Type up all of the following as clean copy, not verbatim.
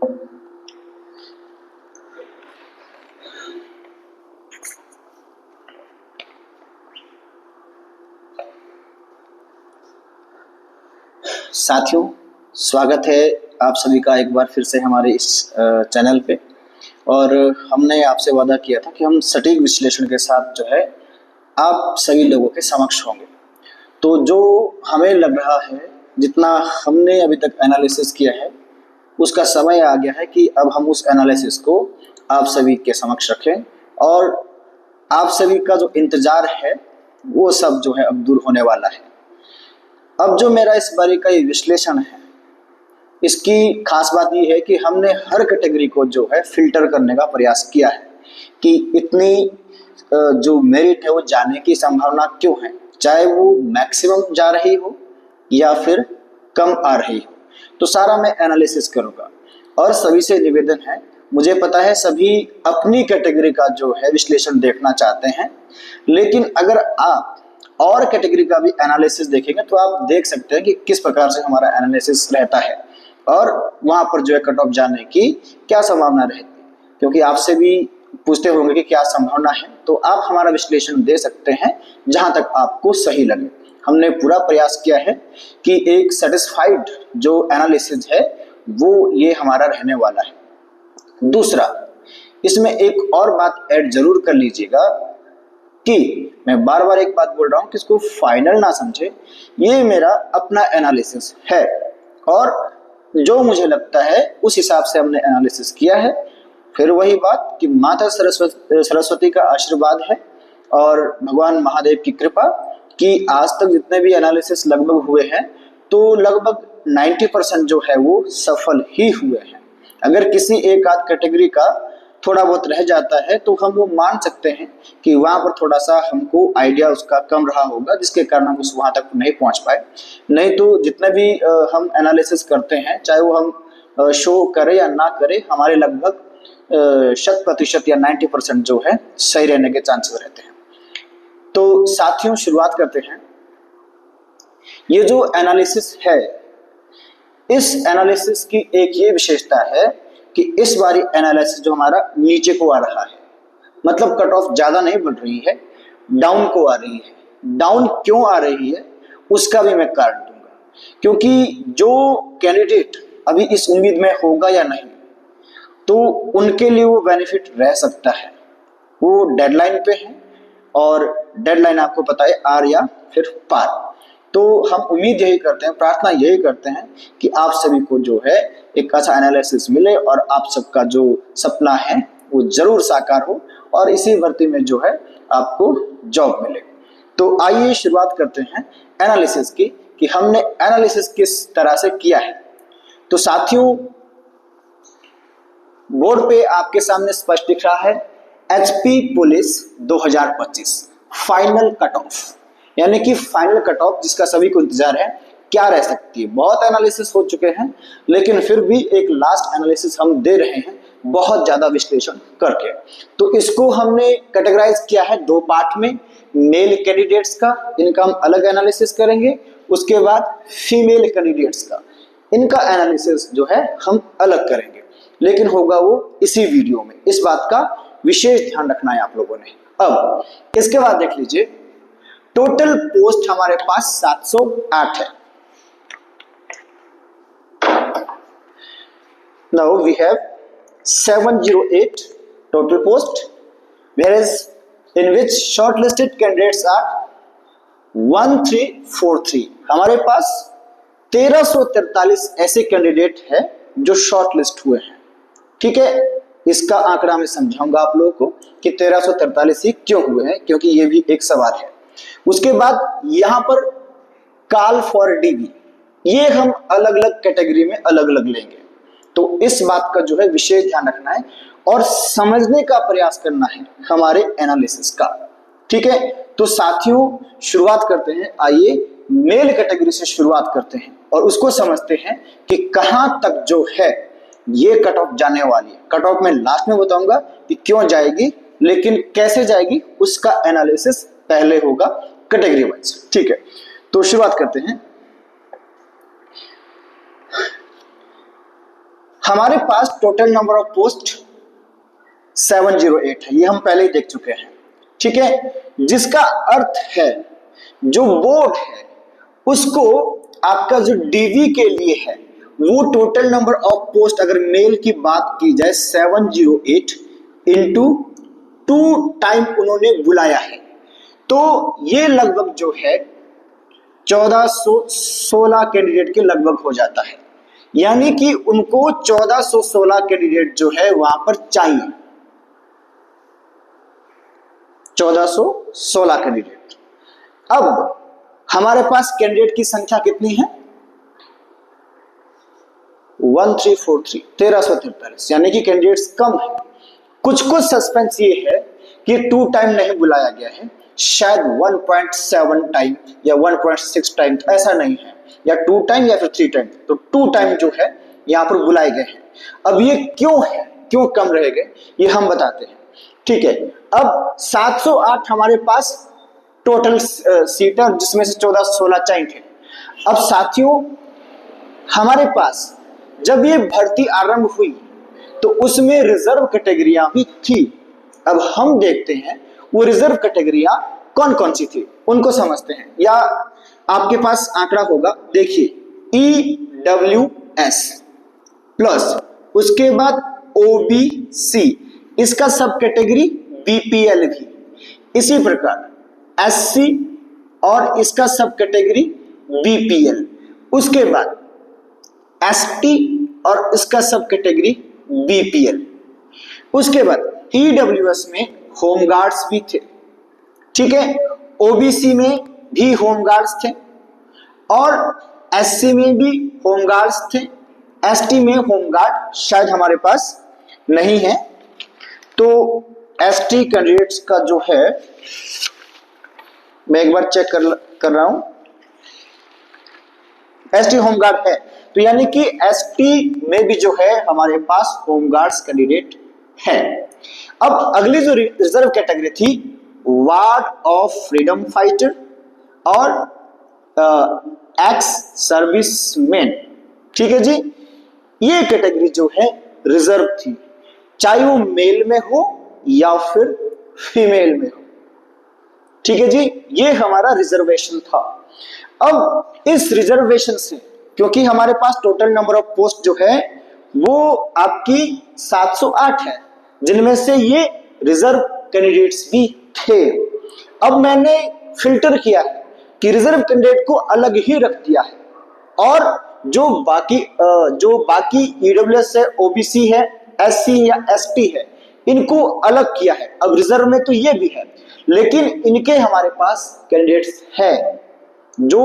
साथियों, स्वागत है आप सभी का एक बार फिर से हमारे इस चैनल पे। और हमने आपसे वादा किया था कि हम सटीक विश्लेषण के साथ जो है आप सभी लोगों के समक्ष होंगे। तो जो हमें लग रहा है, जितना हमने अभी तक एनालिसिस किया है, उसका समय आ गया है कि अब हम उस एनालिसिस को आप सभी के समक्ष रखें और आप सभी का जो इंतजार है वो सब जो है अब दूर होने वाला है। अब जो मेरा इस बारे का ये विश्लेषण है, इसकी खास बात ये है कि हमने हर कैटेगरी को जो है फिल्टर करने का प्रयास किया है कि इतनी जो मेरिट है वो जाने की संभावना क्यों है, चाहे वो मैक्सिमम जा रही हो या फिर कम आ रही हो। तो सारा मैं एनालिसिस करूंगा और सभी से निवेदन है, मुझे पता है सभी अपनी कैटेगरी का जो है विश्लेषण देखना चाहते हैं, लेकिन अगर आप और कैटेगरी का भी एनालिसिस देखेंगे तो आप देख सकते हैं कि किस प्रकार से हमारा एनालिसिस रहता है और वहां पर जो है कट ऑफ जाने की क्या संभावना रहती है। क्योंकि आपसे भी पूछते होंगे कि क्या संभावना है, तो आप हमारा विश्लेषण दे सकते हैं जहां तक आपको सही लगे। हमने पूरा प्रयास किया है कि एक सेटिस्फाइड जो एनालिसिस है वो ये हमारा रहने वाला है। दूसरा, इसमें एक और बात ऐड जरूर कर लीजिएगा कि मैं बार बार एक बात बोल रहा हूं कि इसको फाइनल ना समझे, ये मेरा अपना एनालिसिस है और जो मुझे लगता है उस हिसाब से हमने एनालिसिस किया है। फिर वही बात कि माता सरस्वती का आशीर्वाद है और भगवान महादेव की कृपा कि आज तक जितने भी एनालिसिस लगभग हुए हैं तो लगभग 90% जो है वो सफल ही हुए हैं। अगर किसी एक आध कैटेगरी का थोड़ा बहुत रह जाता है तो हम वो मान सकते हैं कि वहां पर थोड़ा सा हमको आइडिया उसका कम रहा होगा, जिसके कारण हम उस वहां तक नहीं पहुंच पाए। नहीं तो जितने भी हम एनालिसिस करते हैं, चाहे वो हम शो करें या ना करें, हमारे लगभग 100% या 90% जो है सही रहने के चांसेस रहते हैं। तो साथियों, शुरुआत करते हैं। ये जो एनालिसिस है, इस एनालिसिस की एक ये विशेषता है कि इस बारी एनालिसिस जो हमारा नीचे को आ रहा है, मतलब कट ऑफ ज्यादा नहीं बढ़ रही है, डाउन को आ रही है। डाउन क्यों आ रही है उसका भी मैं कारण दूंगा, क्योंकि जो कैंडिडेट अभी इस उम्मीद में होगा या नहीं, तो उनके लिए वो बेनिफिट रह सकता है। वो डेडलाइन पे है और डेडलाइन आपको पता है आर या फिर पार। तो हम उम्मीद यही करते हैं, प्रार्थना यही करते हैं कि आप सभी को जो है एक अच्छा एनालिसिस मिले और आप सबका जो सपना है वो जरूर साकार हो और इसी भर्ती में जो है आपको जॉब मिले। तो आइए शुरुआत करते हैं एनालिसिस की कि हमने एनालिसिस किस तरह से किया है। तो साथियों, बोर्ड पे आपके सामने स्पष्ट दिख रहा है HP police 2025 final cut off, यानी कि फाइनल कट ऑफ जिसका सभी को इंतजार है क्या रह सकती है। बहुत एनालिसिस हो चुके हैं, लेकिन फिर भी एक लास्ट एनालिसिस हम दे रहे हैं बहुत ज्यादा विश्लेषण करके। तो इसको हमने कैटेगराइज किया है दो पार्ट में। मेल कैंडिडेट्स का, इनका हम अलग एनालिसिस करेंगे, उसके बाद फीमेल कैंडिडेट्स का, इनका एनालिसिस जो है हम अलग करेंगे, लेकिन होगा वो इसी वीडियो में। इस बात का विशेष ध्यान रखना है आप लोगों ने। अब इसके बाद देख लीजिए, टोटल पोस्ट हमारे पास 708 है। Now we have 708 total post, whereas in which shortlisted candidates are 1343। हमारे पास 1343 ऐसे कैंडिडेट हैं जो शॉर्टलिस्ट हुए हैं। ठीक है, इसका आंकड़ा मैं समझाऊंगा आप लोगों को कि 1343 ही क्यों हुए हैं, क्योंकि ये भी एक सवाल है। उसके बाद यहां पर कॉल फॉर डीबी, ये हम अलग अलग कैटेगरी में अलग अलग लेंगे। तो इस बात का जो है विशेष ध्यान रखना है और समझने का प्रयास करना है हमारे एनालिसिस का। ठीक है, तो साथियों शुरुआत करते हैं। आइए मेल कैटेगरी से शुरुआत करते हैं और उसको समझते हैं कि कहां तक जो है ये कट ऑफ जाने वाली है। कट ऑफ मैं लास्ट में बताऊंगा कि क्यों जाएगी, लेकिन कैसे जाएगी उसका एनालिसिस पहले होगा कैटेगरी वाइज। ठीक है, तो शुरुआत करते हैं। हमारे पास टोटल नंबर ऑफ पोस्ट 708 है, ये हम पहले ही देख चुके हैं, ठीक है। जिसका अर्थ है जो बोर्ड है उसको आपका जो डीवी के लिए है वो टोटल नंबर ऑफ पोस्ट अगर मेल की बात की जाए 708 इंटू 2 टाइम उन्होंने बुलाया है, तो ये लगभग जो है 1416 कैंडिडेट के लगभग हो जाता है। यानी कि उनको 1416 कैंडिडेट जो है वहां पर चाहिए, 1416 कैंडिडेट। अब हमारे पास कैंडिडेट की संख्या कितनी है? 1343, 1343, यानी कि कैंडिडेट्स कम है। कुछ सस्पेंस ये है कि 2 टाइम नहीं बुलाया गया है, शायद 1.7 टाइम या 1.6 टाइम, तो ऐसा नहीं है, या 2 टाइम या फिर 3 टाइम, तो 2 टाइम जो है यहाँ पर बुलाए गए हैं। अब ये क्यों है, क्यों कम रह गए, ये हम बताते हैं, ठीक है। अब 708 हमारे पास टोटल सीट है, जिसमें से 1416 चाहिए थे। अब साथियों हमारे पास जब ये भर्ती आरंभ हुई तो उसमें रिजर्व कैटेगरियां भी थी। अब हम देखते हैं वो रिजर्व कैटेगरियां कौन कौन सी थी, उनको समझते हैं। या आपके पास आंकड़ा होगा, देखिए EWS प्लस उसके बाद OBC, इसका सब कैटेगरी BPL भी, इसी प्रकार SC और इसका सब कैटेगरी BPL, उसके बाद ST और इसका सब कैटेगरी BPL, उसके बाद EWS में होम गार्ड्स भी थे, ठीक है। OBC में भी होम गार्ड्स थे और SC में भी होम गार्ड्स थे, ST में होम गार्ड शायद हमारे पास नहीं है। तो ST कैंडिडेट्स का जो है मैं एक बार चेक कर रहा हूं, ST होम गार्ड है, तो यानी कि ST में भी जो है हमारे पास होम गार्ड्स कैंडिडेट है। अब अगली जो रिजर्व कैटेगरी थी वार्ड ऑफ फ्रीडम फाइटर और एक्स सर्विसमैन, ठीक है जी। ये कैटेगरी जो है रिजर्व थी, चाहे वो मेल में हो या फिर फीमेल में हो, ठीक है जी। ये हमारा रिजर्वेशन था। अब इस रिजर्वेशन से, क्योंकि हमारे पास टोटल नंबर ऑफ पोस्ट जो है वो आपकी 708 है, जिनमें से ये रिजर्व कैंडिडेट्स भी थे। अब मैंने फिल्टर किया है कि रिजर्व कैंडिडेट को अलग ही रख दिया है और जो बाकी EWS है, OBC है, SC या ST है, इनको अलग किया है। अब रिजर्व में तो ये भी है, लेकिन इनके हमारे पास कैंडिडेट्स है। जो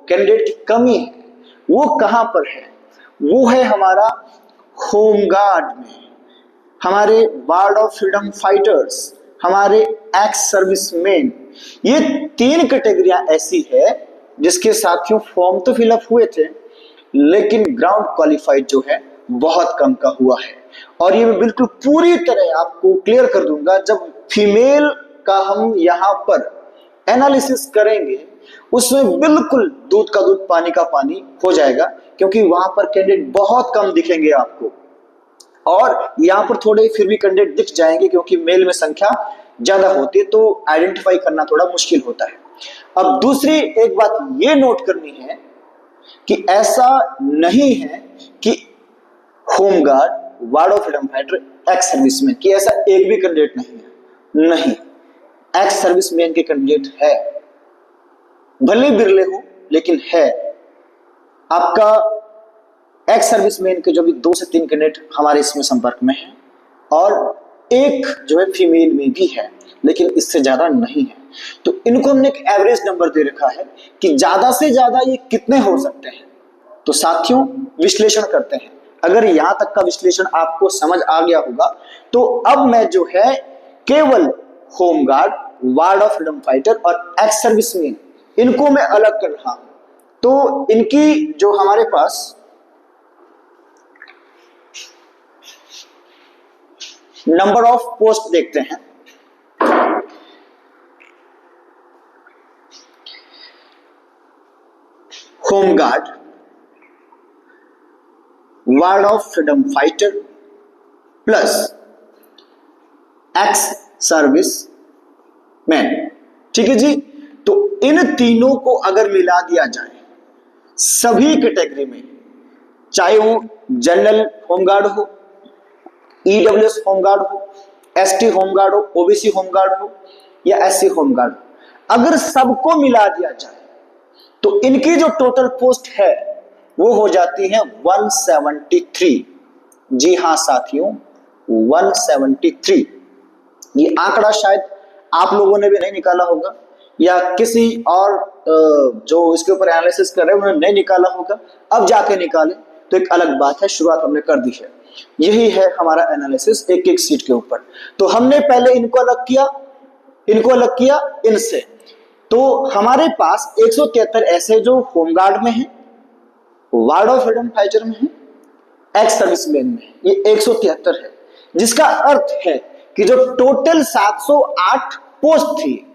कैंडिडेट की कमी है वो कहां पर है, वो है हमारा होम गार्ड में, हमारे वार्ड ऑफ फ्रीडम फाइटर्स, हमारे एक्स सर्विसमैन। ये 3 कैटेगरियां ऐसी है जिसके साथियों फॉर्म तो फिलअप हुए थे, लेकिन ग्राउंड क्वालिफाइड जो है बहुत कम का हुआ है। और ये मैं बिल्कुल पूरी तरह आपको क्लियर कर दूंगा, जब फीमेल का हम यहाँ पर एनालिसिस करेंगे उसमें बिल्कुल दूध का दूध पानी का पानी हो जाएगा, क्योंकि वहां पर कैंडिडेट बहुत कम दिखेंगे आपको, और यहाँ पर थोड़े फिर भी कैंडिडेट दिख जाएंगे क्योंकि मेल में संख्या ज्यादा होती है, तो आइडेंटिफाई करना थोड़ा मुश्किल होता है। अब दूसरी एक बात ये नोट करनी है कि ऐसा नहीं है कि home guard, ward of freedom fighter, ex serviceman की ऐसा एक भी कैंडिडेट नहीं है, नहीं, एक्स सर्विसमैन के कैंडिडेट है, भले बिरले हो लेकिन है। आपका एक्स सर्विसमैन के जो भी 2 से 3 कैंडिडेट हमारे इसमें संपर्क में है, और एक जो है फीमेल में भी है, लेकिन इससे ज्यादा नहीं है। तो इनको हमने एक एवरेज नंबर दे रखा है कि ज्यादा से ज्यादा ये कितने हो सकते हैं। तो साथियों विश्लेषण करते हैं। अगर यहां तक का विश्लेषण आपको समझ आ गया होगा तो अब मैं जो है केवल home guard, ward of freedom fighter और एक्स सर्विसमैन, इनको मैं अलग कर रहा हूं। तो इनकी जो हमारे पास नंबर ऑफ पोस्ट देखते हैं। Home guard, ward of freedom fighter plus ex service man. ठीक है जी। तो इन तीनों को अगर मिला दिया जाए सभी कैटेगरी में, चाहे वो जनरल होमगार्ड हो, ईडब्ल्यूएस होमगार्ड हो, एसटी होमगार्ड हो, ओबीसी होमगार्ड हो या एससी होमगार्ड हो, अगर सबको मिला दिया जाए तो इनकी जो टोटल पोस्ट है वो हो जाती है 173। जी हां साथियों, 173। ये आंकड़ा शायद आप लोगों ने भी नहीं निकाला होगा या किसी और जो इसके ऊपर एनालिसिस कर रहे हैं उन्होंने नहीं निकाला होगा। अब जाके निकाले तो एक अलग बात है, शुरुआत हमने कर दी है। यही है हमारा एनालिसिस एक एक सीट के ऊपर। तो हमने पहले इनको अलग किया इनसे। तो हमारे पास 173 ऐसे जो होमगार्ड में है, वार्ड ऑफ फ्रीडम फाइटर में है, एक्स सर्विसमैन में, ये 173 है। जिसका अर्थ है कि जो टोटल 708 पोस्ट थी,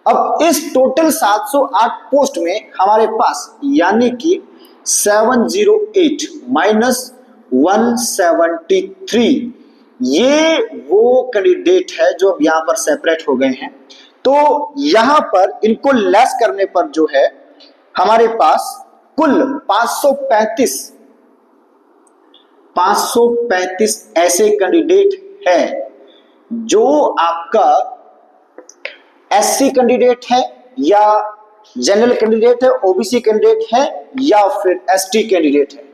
अब इस टोटल 708 पोस्ट में हमारे पास यानी कि 708 माइनस 173 ये वो कैंडिडेट है जो अब यहां पर सेपरेट हो गए हैं। तो यहां पर इनको लेस करने पर जो है हमारे पास कुल 535 ऐसे कैंडिडेट है जो आपका एससी कैंडिडेट है या जनरल कैंडिडेट है, ओबीसी कैंडिडेट है या फिर एसटी कैंडिडेट है।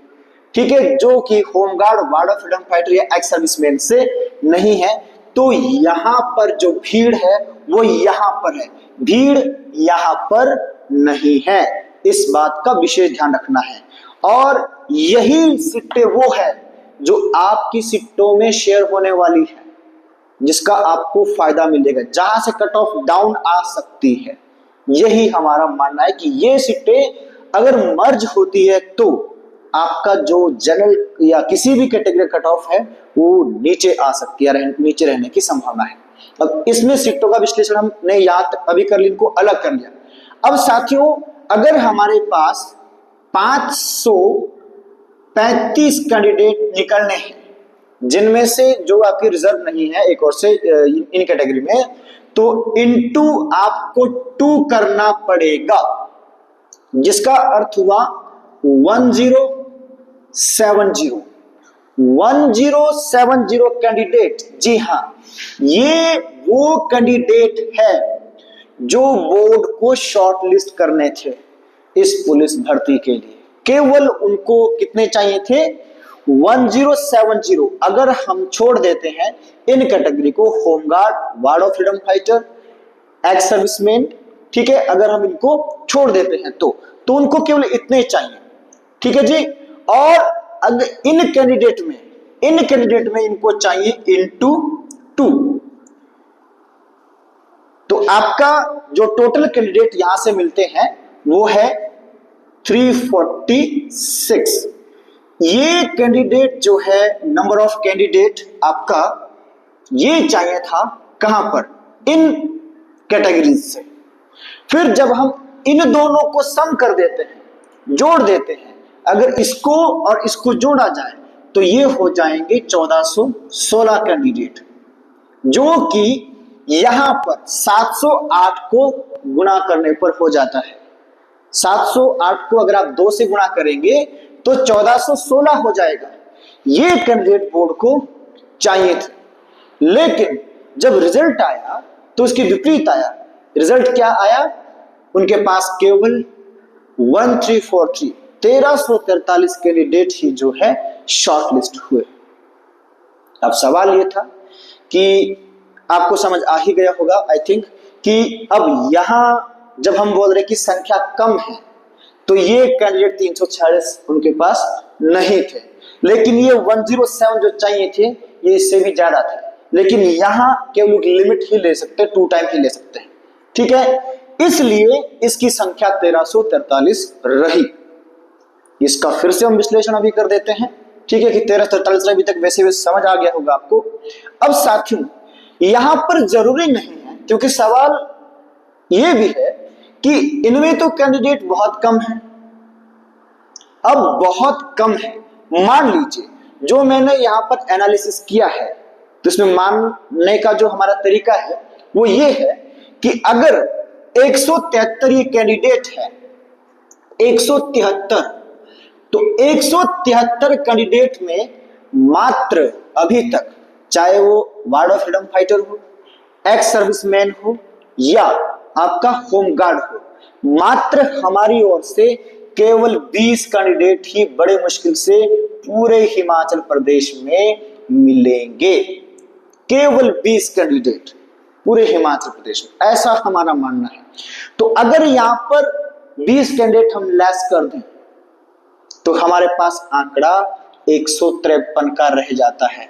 ठीक है, जो कि home guard, ward of freedom fighter या एक्स सर्विसमैन से नहीं है। तो यहां पर जो भीड़ है वो यहां पर है, भीड़ यहां पर नहीं है। इस बात का विशेष ध्यान रखना है। और यही सीटें वो है जो आपकी सीटों में शेयर होने वाली है, जिसका आपको फायदा मिलेगा, जहां से कट ऑफ डाउन आ सकती है। यही हमारा मानना है कि ये सीटें अगर मर्ज होती है तो आपका जो जनरल या किसी भी कैटेगरी कट ऑफ है वो नीचे आ सकती है, नीचे रहने की संभावना है। अब इसमें सीटों का विश्लेषण हमने यहाँ तक अभी कर लिया, इनको अलग कर लिया। अब साथियों, अगर हमारे पास 535 कैंडिडेट निकलने हैं, जिनमें से जो आपकी रिजर्व नहीं है एक और से इन कैटेगरी में, तो इनटू आपको 2 करना पड़ेगा, जिसका अर्थ हुआ 1070 कैंडिडेट। जी हां, ये वो कैंडिडेट है जो बोर्ड को शॉर्टलिस्ट करने थे इस पुलिस भर्ती के लिए। केवल उनको कितने चाहिए थे? 1070। अगर हम छोड़ देते हैं इन कैटेगरी को, home guard, ward of freedom fighter, ex serviceman, ठीक है, अगर हम इनको छोड़ देते हैं तो उनको केवल इतने चाहिए। ठीक है जी। और अगर इन कैंडिडेट में इनको चाहिए इनटू 2। तो आपका जो टोटल कैंडिडेट यहां से मिलते हैं वो है 346। ये कैंडिडेट जो है, नंबर ऑफ कैंडिडेट आपका ये चाहिए था कहां पर? इन कैटेगरीज से। फिर जब हम इन दोनों को सम कर देते हैं, जोड़ देते हैं, अगर इसको और इसको जोड़ा जाए तो ये हो जाएंगे 1416 कैंडिडेट, जो कि यहां पर 708 को गुणा करने पर हो जाता है। 708 को अगर आप 2 से गुणा करेंगे तो 1416 हो जाएगा। ये कैंडिडेट बोर्ड को चाहिए थे, लेकिन जब रिजल्ट आया तो उसके विपरीत आया। रिजल्ट क्या आया? उनके पास केवल 1343 कैंडिडेट ही जो है शॉर्टलिस्ट हुए। अब सवाल ये था कि आपको समझ आ ही गया होगा आई थिंक कि अब यहां जब हम बोल रहे कि संख्या कम है तो ये कैंडिडेट 346 उनके पास नहीं थे, लेकिन ये 107 जो चाहिए थे ये इससे भी ज्यादा थे, लेकिन यहां केवल लिमिट ही ले सकते, 2 टाइम ही ले सकते हैं। ठीक है, इसलिए इसकी संख्या 1343 रही। इसका फिर से हम विश्लेषण अभी कर देते हैं। ठीक है कि 1343 अभी तक वैसे समझ आ गया होगा आपको। अब साथियों, यहां पर जरूरी नहीं है, क्योंकि सवाल यह भी है कि इनमें तो कैंडिडेट बहुत कम है। अब बहुत कम है, मान लीजिए जो मैंने यहाँ पर एनालिसिस किया है, तो इसमें मानने का जो हमारा तरीका है वो ये है कि अगर 173 ये कैंडिडेट है, 173, तो 173 कैंडिडेट में मात्र अभी तक, चाहे वो वार्ड ऑफ फ्रीडम फाइटर हो, एक्स सर्विसमैन हो या आपका होमगार्ड हो, मात्र हमारी ओर से केवल 20 कैंडिडेट ही बड़े मुश्किल से पूरे हिमाचल प्रदेश में मिलेंगे। केवल 20 कैंडिडेट पूरे हिमाचल प्रदेश में, ऐसा हमारा मानना है। तो अगर यहां पर 20 कैंडिडेट हम लेस कर दें तो हमारे पास आंकड़ा 153 का रह जाता है।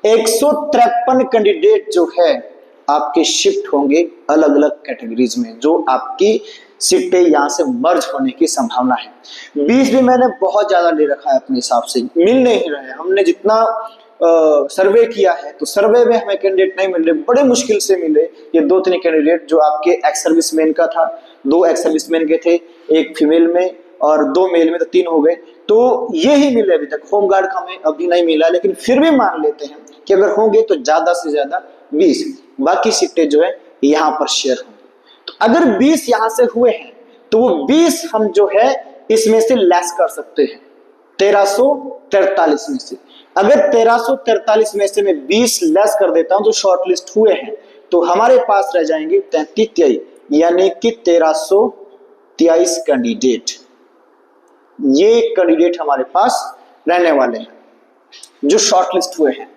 153 कैंडिडेट जो है आपके शिफ्ट होंगे अलग अलग कैटेगरीज में, जो आपकी सीटें यहां से मर्ज होने की संभावना है। 20 भी मैंने बहुत ज्यादा ले रखा है अपने हिसाब से, मिल नहीं रहे। हमने जितना सर्वे किया है तो सर्वे में हमें कैंडिडेट नहीं मिल रहे, बड़े मुश्किल से मिले ये 2-3 कैंडिडेट जो आपके एक्स सर्विसमैन का था, 2 एक्स सर्विसमैन के थे, 1 फीमेल में और 2 मेल में, तो 3 हो गए। तो ये ही मिले अभी तक। होमगार्ड का हमें अभी नहीं मिला, लेकिन फिर भी मान लेते हैं कि अगर होंगे तो ज्यादा से ज्यादा 20, बाकी सीटें जो है यहाँ पर शेयर होंगी। तो अगर 20 यहाँ से हुए हैं तो वो 20 हम जो है इसमें से लेस कर सकते हैं 1343 में से। अगर 1343 में से मैं 20 लेस कर देता हूं जो शॉर्टलिस्ट हुए हैं, तो हमारे पास रह जाएंगे 33, यानी कि 1323 कैंडिडेट। ये कैंडिडेट हमारे पास रहने वाले हैं जो शॉर्टलिस्ट हुए हैं।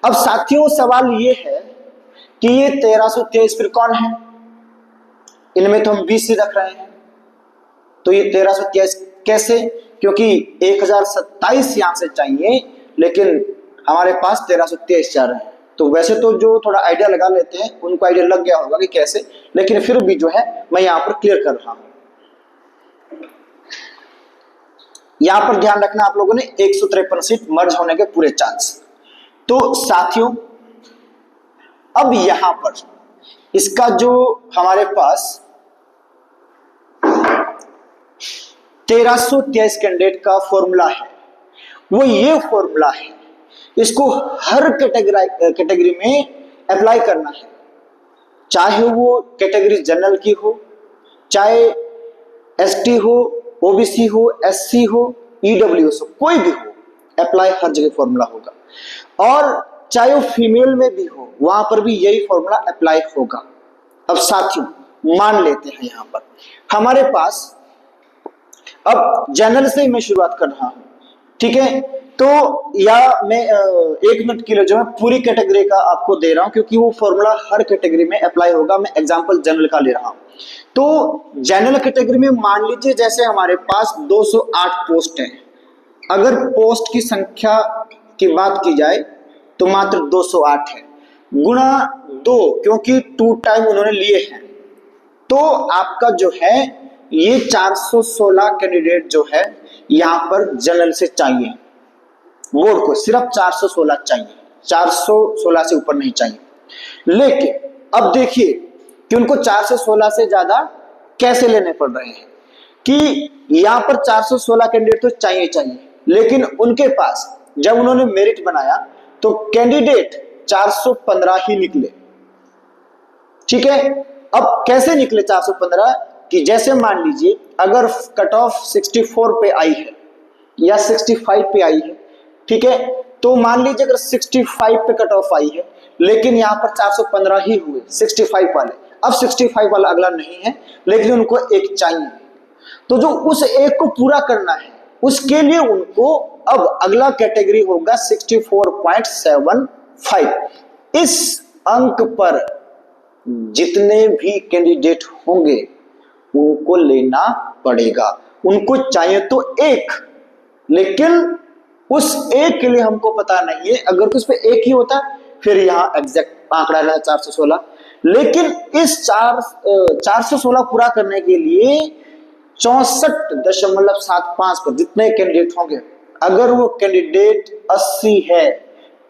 अब साथियों सवाल ये है कि ये 1323 फिर कौन है? इनमें तो हम 20 ही रख रहे हैं, तो ये 1323 कैसे? क्योंकि 1027 यहां से चाहिए, लेकिन हमारे पास 1323 जा रहे हैं। तो वैसे तो जो थोड़ा आइडिया लगा लेते हैं उनको आइडिया लग गया होगा कि कैसे, लेकिन फिर भी जो है मैं यहां पर क्लियर कर रहा हूं। यहां पर ध्यान रखना आप लोगों ने 153 सीट मर्ज होने के पूरे चांस। तो साथियों अब यहां पर इसका जो हमारे पास 1323 कैंडिडेट का फॉर्मूला है वो ये फॉर्मूला है, इसको हर कैटेगरी में अप्लाई करना है, चाहे वो कैटेगरी जनरल की हो, चाहे एसटी हो, ओबीसी हो, एससी हो, ईडब्ल्यूएस हो, कोई भी हो, अप्लाई हर जगह फॉर्मूला होगा। और चाहे वो फीमेल में भी हो वहां पर भी यही फॉर्मूला अप्लाई होगा। अब साथियों मान लेते हैं यहां पर हमारे पास, अब जनरल से मैं शुरुआत कर रहा हूं, ठीक है? तो या मैं 1 मिनट के लिए जो है पूरी कैटेगरी का आपको दे रहा हूं, क्योंकि वो फॉर्मूला हर कैटेगरी में अप्लाई होगा। मैं एग्जांपल जनरल का ले रहा हूं। तो जनरल कैटेगरी में मान लीजिए जैसे हमारे पास 208 पोस्ट है, अगर पोस्ट की संख्या की बात की जाए तो मात्र 208 है, गुणा 2, क्योंकि 2 टाइम उन्होंने लिए हैं, तो आपका जो है ये 416 कैंडिडेट जो है यहां पर जनरल से चाहिए। बोर्ड को सिर्फ 416 चाहिए, 416 से ऊपर नहीं चाहिए। लेकिन अब देखिए कि उनको 416 से ज्यादा कैसे लेने पड़ रहे हैं, कि यहां पर 416 कैंडिडेट तो चाहिए, लेकिन उनके पास जब उन्होंने मेरिट बनाया तो कैंडिडेट 415 ही निकले। ठीक है, अब कैसे निकले 415? कि जैसे मान लीजिए अगर कट ऑफ 64 पे आई है या 65 पे आई है, ठीक है, तो मान लीजिए अगर 65 पे कट ऑफ आई है, लेकिन यहाँ पर 415 ही हुए 65 वाले। अब 65 वाला अगला नहीं है, लेकिन उनको एक चाहिए, तो जो उस एक को पूरा करना है उसके लिए उनको अब अगला कैटेगरी होगा 64.75। इस अंक पर जितने भी कैंडिडेट होंगे उनको लेना पड़ेगा। उनको चाहिए तो एक, लेकिन उस एक के लिए हमको पता नहीं है, अगर तो उस पे एक ही होता फिर यहाँ एग्जैक्ट आंकड़ा रहा 416, लेकिन इस 416 पूरा करने के लिए 64.75 पर जितने कैंडिडेट होंगे, अगर वो कैंडिडेट 80 है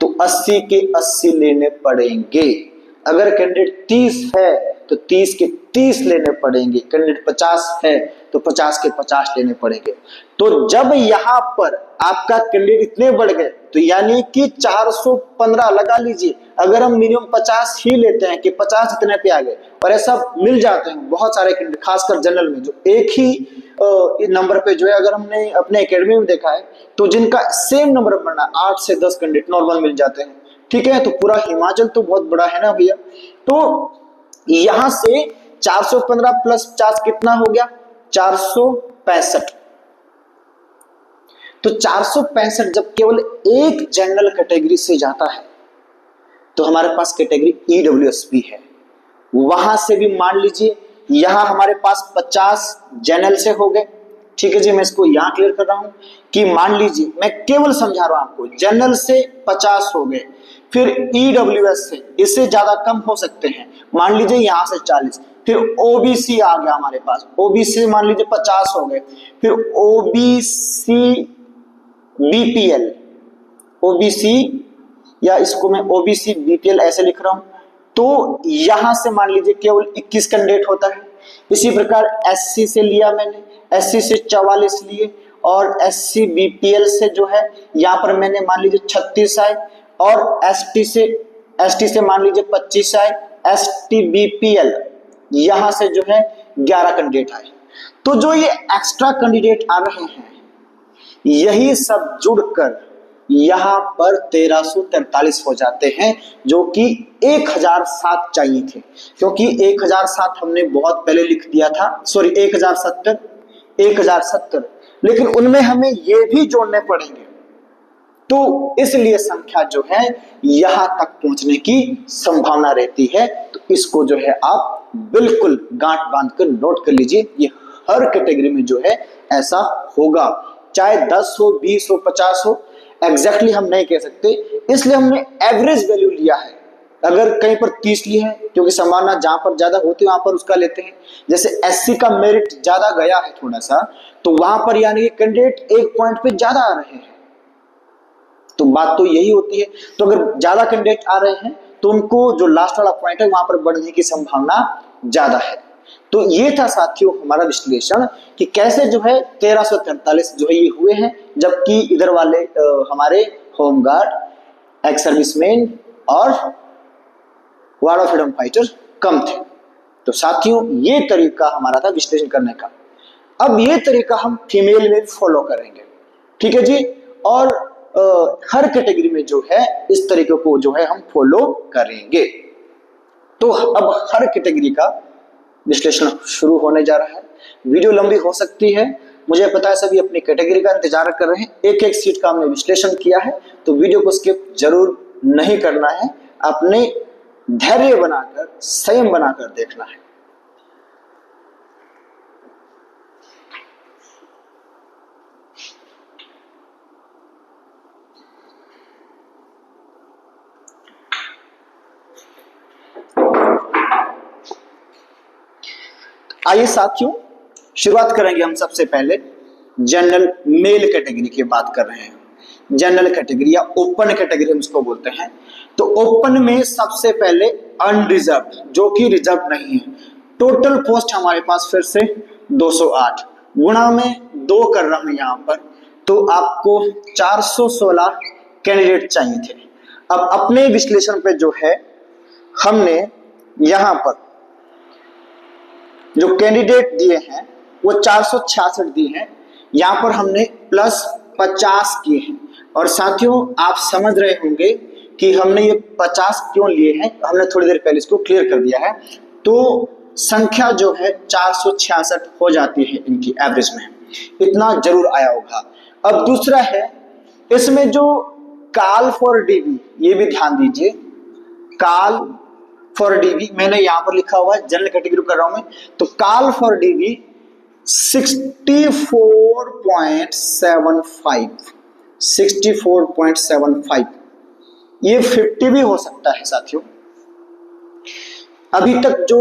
तो 80 के 80 लेने पड़ेंगे। अगर कैंडिडेट 30 है तो 30 के 30 लेने पड़ेंगे। कैंडिडेट 50 है तो 50 के 50 लेने पड़ेंगे। तो जब यहाँ पर आपका कैंडिडेट इतने बढ़ गए तो यानी कि 415 लगा लीजिए, अगर हम मिनिमम 50 ही लेते हैं कि 50 इतने पे आ गए, और ऐसा मिल जाते हैं बहुत सारे कैंडिडेट, खासकर जनरल में जो एक ही नंबर पे जो है, अगर हमने अपने एकेडमी में देखा है तो जिनका सेम नंबर बनना 8 से 10 कैंडिडेट नॉर्मल मिल जाते हैं। ठीक है, तो पूरा हिमाचल तो बहुत बड़ा है ना भैया। तो यहां से 415 प्लस 50 कितना हो गया, 465। तो 465 जब केवल एक जनरल कैटेगरी से जाता है तो हमारे पास कैटेगरी ईडब्ल्यूएस भी है। वहां से भी मान लीजिए यहां हमारे पास 50 जनरल से हो गए। ठीक है जी, मैं इसको यहां क्लियर कर रहा हूं कि मान लीजिए, मैं केवल समझा रहा हूं आपको, जनरल से 50 हो गए, फिर ईडब्ल्यूएस से इससे ज्यादा कम हो सकते हैं, मान लीजिए यहां से 40, फिर ओबीसी आ गया हमारे पास, ओबीसी मान लीजिए 50 हो गए, फिर ओबीसी बीपीएल, ओबीसी या इसको मैं ओबीसी बीपीएल ऐसे लिख रहा हूं, तो यहां से मान लीजिए केवल 21 कैंडिडेट होता है। इसी प्रकार एससी से लिया मैंने, एससी से 44 लिए, और एससी बीपीएल से जो है यहां पर मैंने मान लीजिए 36 आए, और एसटी से मान लीजिए 25 आए, एसटी बीपीएल यहां से जो है 11 कैंडिडेट आए। तो जो ये एक्स्ट्रा कैंडिडेट आ रहे हैं यही सब जुड़कर यहां पर 1343 हो जाते हैं, जो कि 1007 चाहिए थे, क्योंकि 1007 हमने बहुत पहले लिख दिया था, सॉरी 1070, लेकिन उनमें हमें ये भी जोड़ने पड़ेंगे, तो इसलिए संख्या जो है यहां तक पहुंचने की संभावना रहती है। तो इसको जो है आप बिल्कुल गांठ बांध कर नोट कर लीजिए, ये हर कैटेगरी में जो है ऐसा होगा, चाहे 10 हो, 20 हो, 50 हो, एग्जैक्टली हम नहीं कह सकते, इसलिए हमने एवरेज वैल्यू लिया है। अगर कहीं पर 30 लिए हैं, क्योंकि संभावना जहां पर ज्यादा होती है वहां पर उसका लेते हैं। जैसे एससी का मेरिट ज्यादा गया है थोड़ा सा, तो वहां पर यानी कि कैंडिडेट एक पॉइंट पे ज्यादा आ रहे हैं, तो बात तो यही होती है। तो अगर ज्यादा कैंडिडेट आ रहे हैं तो उनको जो लास्ट वाला पॉइंट है वहां पर बढ़ने की संभावना ज्यादा है। तो ये था साथियों हमारा विश्लेषण कि कैसे जो है 1343 जो है ये हुए हैं, जबकि इधर वाले हमारे होमगार्ड, एक्स सर्विसमैन और वार्ड ऑफ फ्रीडम फाइटर कम थे। तो साथियों ये तरीका हमारा था विश्लेषण करने का। अब ये तरीका हम फीमेल में फॉलो करेंगे, ठीक है जी, और हर कैटेगरी में जो है इस तरीके को जो है हम फॉलो करेंगे। तो अब हर कैटेगरी का विश्लेषण शुरू होने जा रहा है। वीडियो लंबी हो सकती है, मुझे पता है सभी अपनी कैटेगरी का इंतजार कर रहे हैं, एक एक सीट का हमने विश्लेषण किया है, तो वीडियो को स्किप जरूर नहीं करना है, अपने धैर्य बनाकर, संयम बनाकर देखना है। आइए साथियों शुरुआत करेंगे हम सबसे पहले जनरल मेल कैटेगरी की बात कर रहे हैं। जनरल कैटेगरी या ओपन कैटेगरी हम इसको बोलते हैं। तो ओपन में सबसे पहले अनरिजर्व, जो कि रिजर्व नहीं है। टोटल पोस्ट हमारे पास फिर से 208 गुणा में 2 कर रहा हूं यहां पर, तो आपको 416 कैंडिडेट चाहिए थे। अब अपने विश्लेषण पे जो है हमने यहां पर जो कैंडिडेट दिए हैं वो 466 दिए हैं, यहां पर हमने प्लस 50 किए हैं। और साथियों आप समझ रहे होंगे कि हमने ये 50 क्यों लिए हैं, हमने थोड़ी देर पहले इसको क्लियर कर दिया है। तो संख्या जो है 466 हो जाती है इनकी एवरेज में, इतना जरूर आया होगा। अब दूसरा है इसमें जो कॉल फॉर डीबी, ये भी ध्यान दीजिए, कॉल फॉर डीबी मैंने यहां पर लिखा हुआ है, जनरल कैटेगरी कर रहा हूं मैं, तो कॉल फॉर डीबी 64.75 ये 50 भी हो सकता है साथियों। अभी तक जो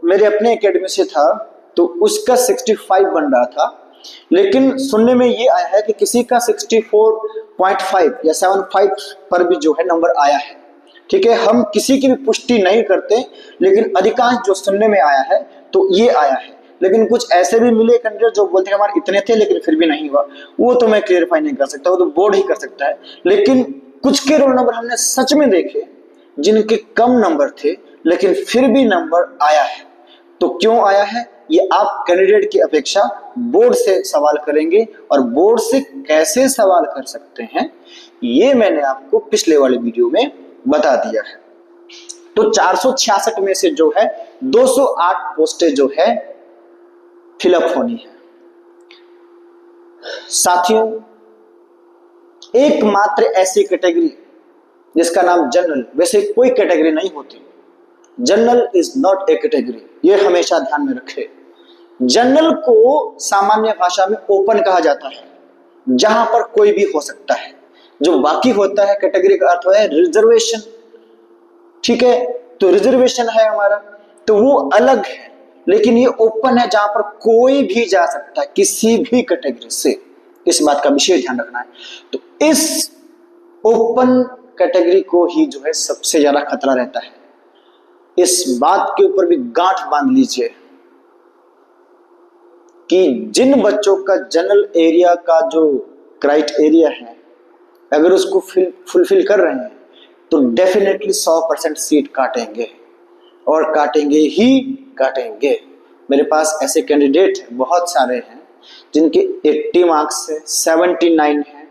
मेरे अपने एकेडमी से था तो उसका 65 बन रहा था, लेकिन सुनने में ये आया है कि किसी का 64.5 या 75 पर भी जो है नंबर आया है। ठीक है, हम किसी की भी पुष्टि नहीं करते, लेकिन अधिकांश जो सुनने में आया है तो ये आया है। लेकिन कुछ ऐसे भी मिले कैंडिडेट जो बोलते हैं हमारे इतने थे लेकिन फिर भी नहीं हुआ, वो तो मैं क्लियरफाई नहीं कर सकता, वो तो बोर्ड ही कर सकता है। लेकिन कुछ के रोल नंबर हमने सच में देखे जिनके कम नंबर थे लेकिन फिर भी नंबर आया है। तो क्यों आया है ये आप कैंडिडेट की अपेक्षा बोर्ड से सवाल करेंगे, और बोर्ड से कैसे सवाल कर सकते हैं ये मैंने आपको पिछले वाले वीडियो में बता दिया है। तो 466 में से जो है 208 पोस्टें जो है फिलअप होनी है। साथियों, एकमात्र ऐसी कैटेगरी जिसका नाम जनरल, वैसे कोई कैटेगरी नहीं होती, general is not A category, ये हमेशा ध्यान में रखें। जनरल को सामान्य भाषा में ओपन कहा जाता है, जहां पर कोई भी हो सकता है। जो बाकी होता है कैटेगरी का अर्थ है रिजर्वेशन, ठीक है, तो रिजर्वेशन है हमारा, तो वो अलग है, लेकिन ये ओपन है जहां पर कोई भी जा सकता है किसी भी कैटेगरी से, इस बात का विशेष ध्यान रखना है। तो इस ओपन कैटेगरी को ही जो है सबसे ज्यादा खतरा रहता है। इस बात के ऊपर भी गांठ बांध लीजिए कि जिन बच्चों का जनरल एरिया का जो क्राइटेरिया है अगर उसको फुलफिल कर रहे हैं तो डेफिनेटली 100% सीट काटेंगे, और काटेंगे ही काटेंगे। मेरे पास ऐसे कैंडिडेट बहुत सारे हैं जिनके 80 मार्क्स है, 79 है,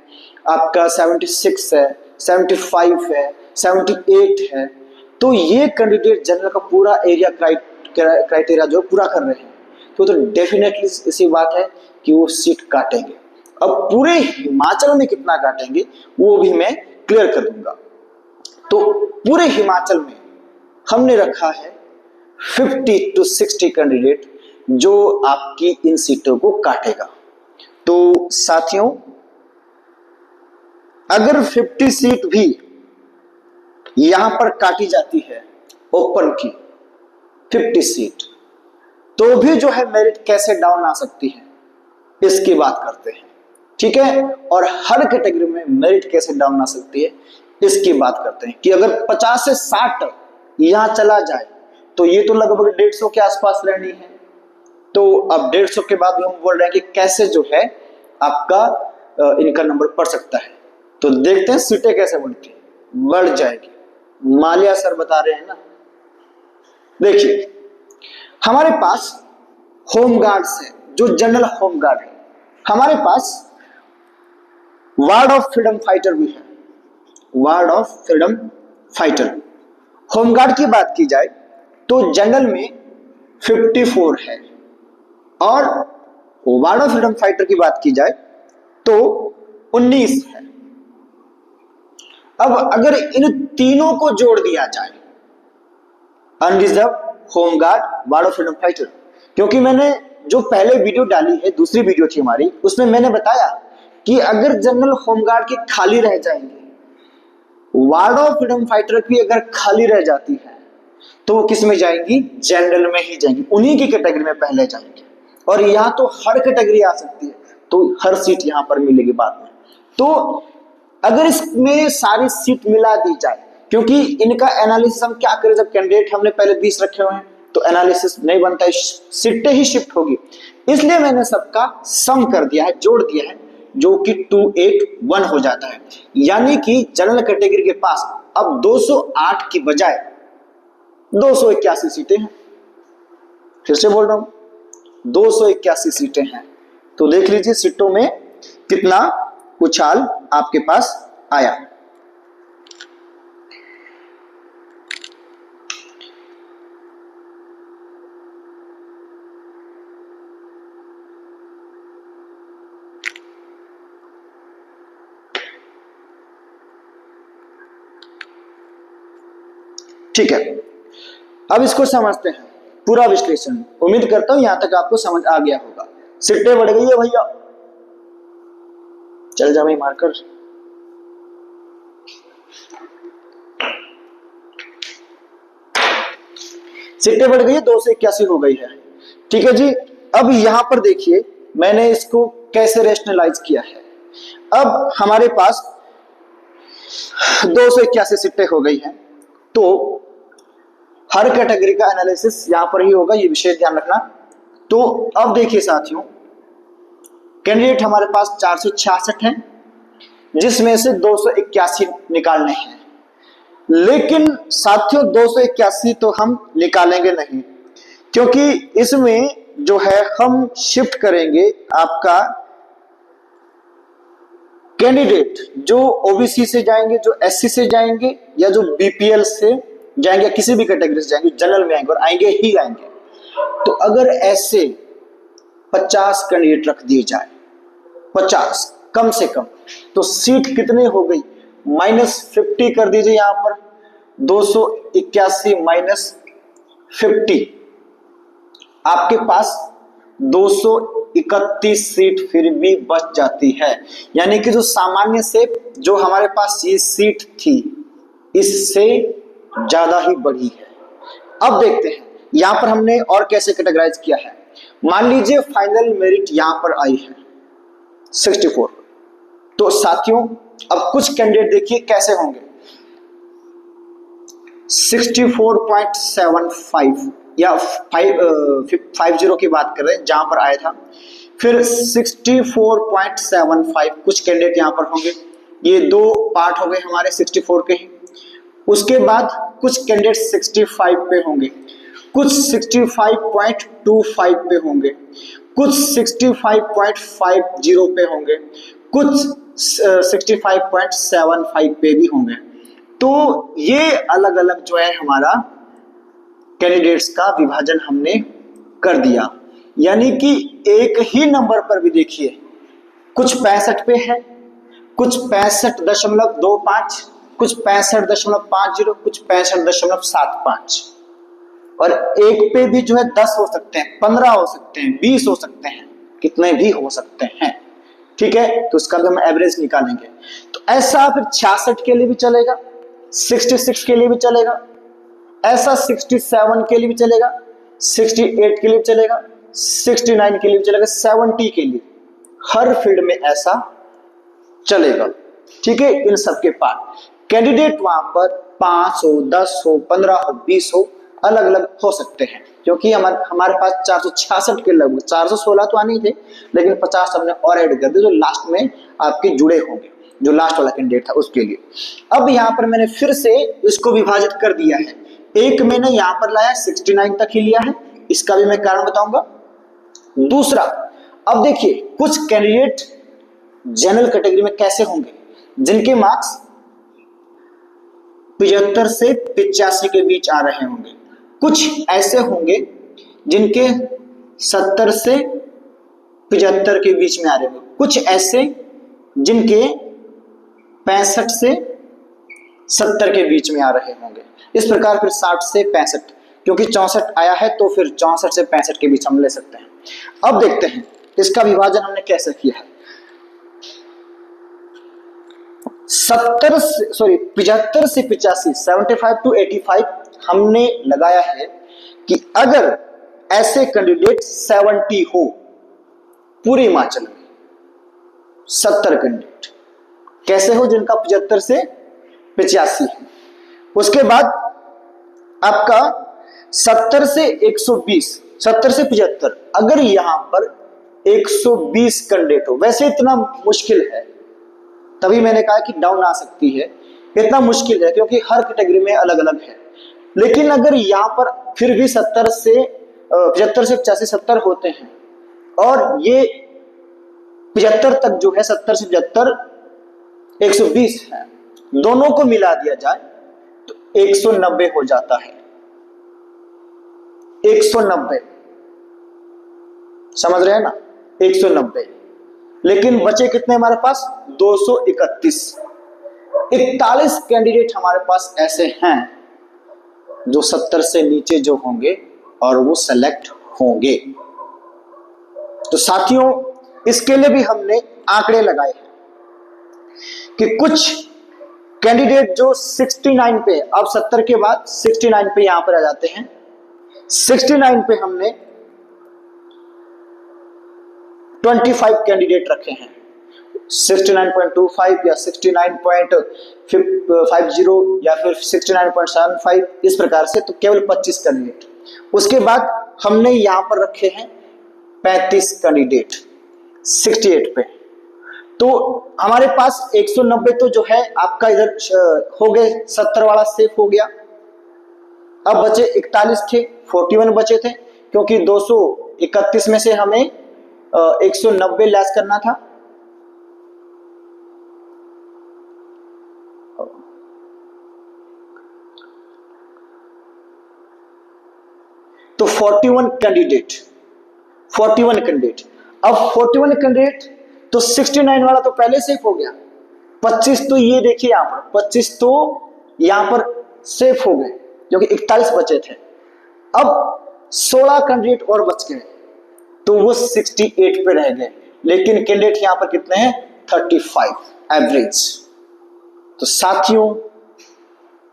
आपका 76 है, 75 है, 78 है। तो ये कैंडिडेट जनरल का पूरा एरिया क्राइटेरिया जो पूरा कर रहे हैं, तो डेफिनेटली इसी बात है कि वो सीट काटेंगे। अब पूरे हिमाचल में कितना काटेंगे वो भी मैं क्लियर कर दूंगा। तो पूरे हिमाचल में हमने रखा है 50 to 60 कैंडिडेट जो आपकी इन सीटों को काटेगा। तो साथियों, अगर 50 सीट भी यहां पर काटी जाती है ओपन की 50 सीट, तो भी जो है मेरिट कैसे डाउन आ सकती है इसकी बात करते हैं, ठीक है। और हर कैटेगरी में मेरिट कैसे डाउन आ सकती है इसकी बात करते हैं कि अगर 50 से 60 यहां चला जाए तो ये तो लगभग 150 के आसपास रहनी है। तो अब 150 के बाद भी हम बोल रहे हैं कि कैसे जो है आपका इनका नंबर बढ़ सकता है। तो देखते हैं सीटें कैसे बढ़ती, बढ़ जाएगी। मालिया सर बता रहे हैं ना, देखिए हमारे पास होमगार्ड्स है, जो जनरल होमगार्ड है, हमारे पास वार्ड ऑफ फ्रीडम फाइटर भी है, ward of freedom fighter. Home guard की बात की जाए तो जनरल में 54 है, और वार्ड ऑफ फ्रीडम फाइटर की बात की जाए तो 19 है। अब अगर इन तीनों को जोड़ दिया जाए, unreserve, home guard, ward of freedom fighter, क्योंकि मैंने जो पहले वीडियो डाली है, दूसरी वीडियो थी हमारी, उसमें मैंने बताया कि अगर जनरल होमगार्ड के खाली रह जाएंगे, वार्ड ऑफ फ्रीडम फाइटर की अगर खाली रह जाती है तो वो किस में जाएंगी, जनरल में ही जाएंगी, उन्हीं की कैटेगरी में पहले जाएंगे। और यहाँ तो हर कैटेगरी आ सकती है, तो हर सीट यहाँ पर मिलेगी बाद में। तो अगर इसमें सारी सीट मिला दी जाए, क्योंकि इनका एनालिसिस हम क्या करें, जब कैंडिडेट हमने पहले 20 रखे हुए हैं तो एनालिसिस नहीं बनता है, सीटें ही शिफ्ट होगी, इसलिए मैंने सबका सम कर दिया है, जोड़ दिया है, जो कि 281 हो जाता है। यानी कि जनरल कैटेगरी के पास अब 208 की बजाय 281 सीटें हैं। फिर से बोल रहा हूं, 281 सीटें हैं। तो देख लीजिए सीटों में कितना उछाल आपके पास आया। ठीक है, अब इसको समझते हैं पूरा विश्लेषण। उम्मीद करता हूं यहां तक आपको समझ आ गया होगा। सीटें बढ़ गई है भैया, चल जा भाई मार्कर। सीटें बढ़ गई है, 281 हो गई है, ठीक है जी। अब यहां पर देखिए मैंने इसको कैसे रेशनलाइज किया है। अब हमारे पास 281 सीटें हो गई हैं, तो हर कैटेगरी का एनालिसिस यहां पर ही होगा, ये विशेष ध्यान रखना। तो अब देखिए साथियों, कैंडिडेट हमारे पास 466 हैं, जिसमें से 281 निकालने हैं। लेकिन साथियों 281 तो हम निकालेंगे नहीं, क्योंकि इसमें जो है हम शिफ्ट करेंगे आपका कैंडिडेट जो ओबीसी से जाएंगे, जो एससी से जाएंगे, या जो बीपीएल से जाएंगे, या किसी भी कैटेगरी से जाएंगे, जनरल में आएंगे और आएंगे ही आएंगे। तो अगर ऐसे 50 कैंडिडेट रख दिए जाए, 50 कम से कम, तो सीट कितने हो गई, -50 कर दीजिए यहां पर, 281 -50, आपके पास 231 सीट फिर भी बच जाती है। यानी कि जो सामान्य से जो हमारे पास ये सीट थी, इससे ज्यादा ही बढ़ी है। अब देखते हैं यहां पर हमने और कैसे कैटेगराइज किया है। मान लीजिए फाइनल मेरिट यहां पर आई है 64, तो साथियों अब कुछ कैंडिडेट देखिए कैसे होंगे। 64.75 या 50 की बात कर रहे हैं जहां पर आया था, फिर 64.75 कुछ कैंडिडेट यहां पर होंगे। ये दो पार्ट हो गए हमारे 64 के ही। उसके बाद कुछ कैंडिडेट 65 पे होंगे, कुछ 65.25 पे होंगे, कुछ 65.50 पे होंगे, कुछ 65.75 पे भी होंगे। तो ये अलग अलग जो है हमारा कैंडिडेट्स का विभाजन हमने कर दिया। यानी कि एक ही नंबर पर भी देखिए, कुछ 65 पे है, कुछ 65.25, कुछ 65.50, कुछ 65.75, और एक पे भी जो है 10 हो सकते हैं, 15 हो सकते हैं, 20 हो सकते हैं, कितने भी हो सकते हैं। ठीक है, तो इसका भी हम एवरेज निकालेंगे। तो ऐसा फिर 66 के लिए भी चलेगा, 66 के लिए भी चलेगा, ऐसा 67 के लिए भी चलेगा, 68 के लिए भी चलेगा, 69 के लिए भी चलेगा, 70 के लिए, हर फील्ड में ऐसा चलेगा। ठीक है, इन सबके पार्ट कैंडिडेट वहां पर 5 हो, 10 हो, 15 हो, 20 हो, अलग अलग हो सकते हैं, क्योंकि हमारे पास 466 के लगभग, 416 तो आने थे, लेकिन 50 हमने और ऐड कर दिए जो लास्ट में आपके जुड़े होंगे, जो लास्ट वाला कैंडिडेट था उसके लिए। अब यहाँ पर मैंने फिर से इसको विभाजित कर दिया है, एक मैंने यहाँ पर लाया 69 तक ही लिया है, इसका भी मैं कारण बताऊंगा। दूसरा, अब देखिए कुछ कैंडिडेट जनरल कैटेगरी में कैसे होंगे, जिनके मार्क्स 75 से 85 के बीच आ रहे होंगे। कुछ ऐसे होंगे जिनके 70 से 75 के बीच में आ रहे होंगे, कुछ ऐसे जिनके 65 से 70 के बीच में आ रहे होंगे। इस प्रकार फिर 60 से 65, क्योंकि 64 आया है तो फिर 64 से 65 के बीच हम ले सकते हैं। अब देखते हैं इसका विभाजन हमने कैसे किया है। 75 से 85, 75 to 85 हमने लगाया है कि अगर ऐसे कैंडिडेट 70 हो पूरे हिमाचल में, 70 कैंडिडेट कैसे हो जिनका 75 से 85 है। उसके बाद आपका 70 से 120, 70 से 75, अगर यहां पर 120 कैंडिडेट हो, वैसे इतना मुश्किल है, तभी मैंने कहा कि डाउन आ सकती है, इतना मुश्किल है क्योंकि हर कैटेगरी में अलग अलग है। लेकिन अगर यहाँ पर फिर भी 75 से 85, 70 होते हैं, और ये 75 तक जो है, 70 से 75, 120 है, दोनों को मिला दिया जाए तो 190 हो जाता है। 190 समझ रहे हैं ना, 190। लेकिन बचे कितने हमारे पास, 231। 41 कैंडिडेट हमारे पास ऐसे हैं जो 70 से नीचे जो होंगे और वो सेलेक्ट होंगे। तो साथियों इसके लिए भी हमने आंकड़े लगाए हैं कि कुछ कैंडिडेट जो 69 पे, अब 70 के बाद 69 पे यहां पर आ जाते हैं, 69 पे हमने 25 कैंडिडेट रखे हैं। 69.25 या 69.50 या फिर 69.75 इस प्रकार से, तो केवल 25 कैंडिडेट। उसके बाद हमने यहां पर रखे हैं 35 कैंडिडेट 68 पे, तो हमारे पास 190 तो जो है आपका इधर हो गए, 70 वाला सेफ हो गया। अब बचे 41 थे, 41 बचे थे, क्योंकि 231 में से हमें 190 लेस करना था। तो 41 कैंडिडेट, 41 कैंडिडेट। अब 41 कैंडिडेट तो 69 वाला तो पहले सेफ हो गया, 25 तो ये देखिए यहां पर 25 तो यहां पर सेफ हो गए, क्योंकि 41 बचे थे। अब 16 कैंडिडेट और बच गए, तो वो 68 पे रह गए, लेकिन कैंडिडेट यहां पर कितने हैं, 35 एवरेज। तो साथियों,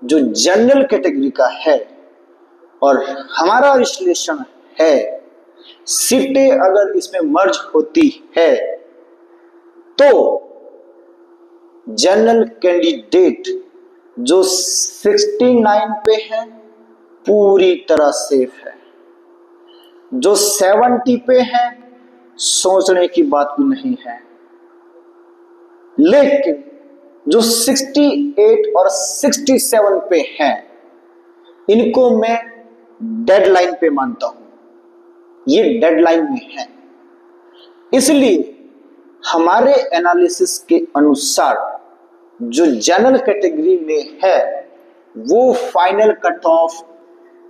जो जनरल कैटेगरी का है और हमारा विश्लेषण है, सीटें अगर इसमें मर्ज होती है तो जनरल कैंडिडेट जो 69 पे है पूरी तरह सेफ है, जो 70 पे है सोचने की बात भी नहीं है, लेकिन जो 68 और 67 पे हैं इनको मैं डेडलाइन पे मानता हूं, ये डेडलाइन में है। इसलिए हमारे एनालिसिस के अनुसार जो जनरल कैटेगरी में है वो फाइनल कट ऑफ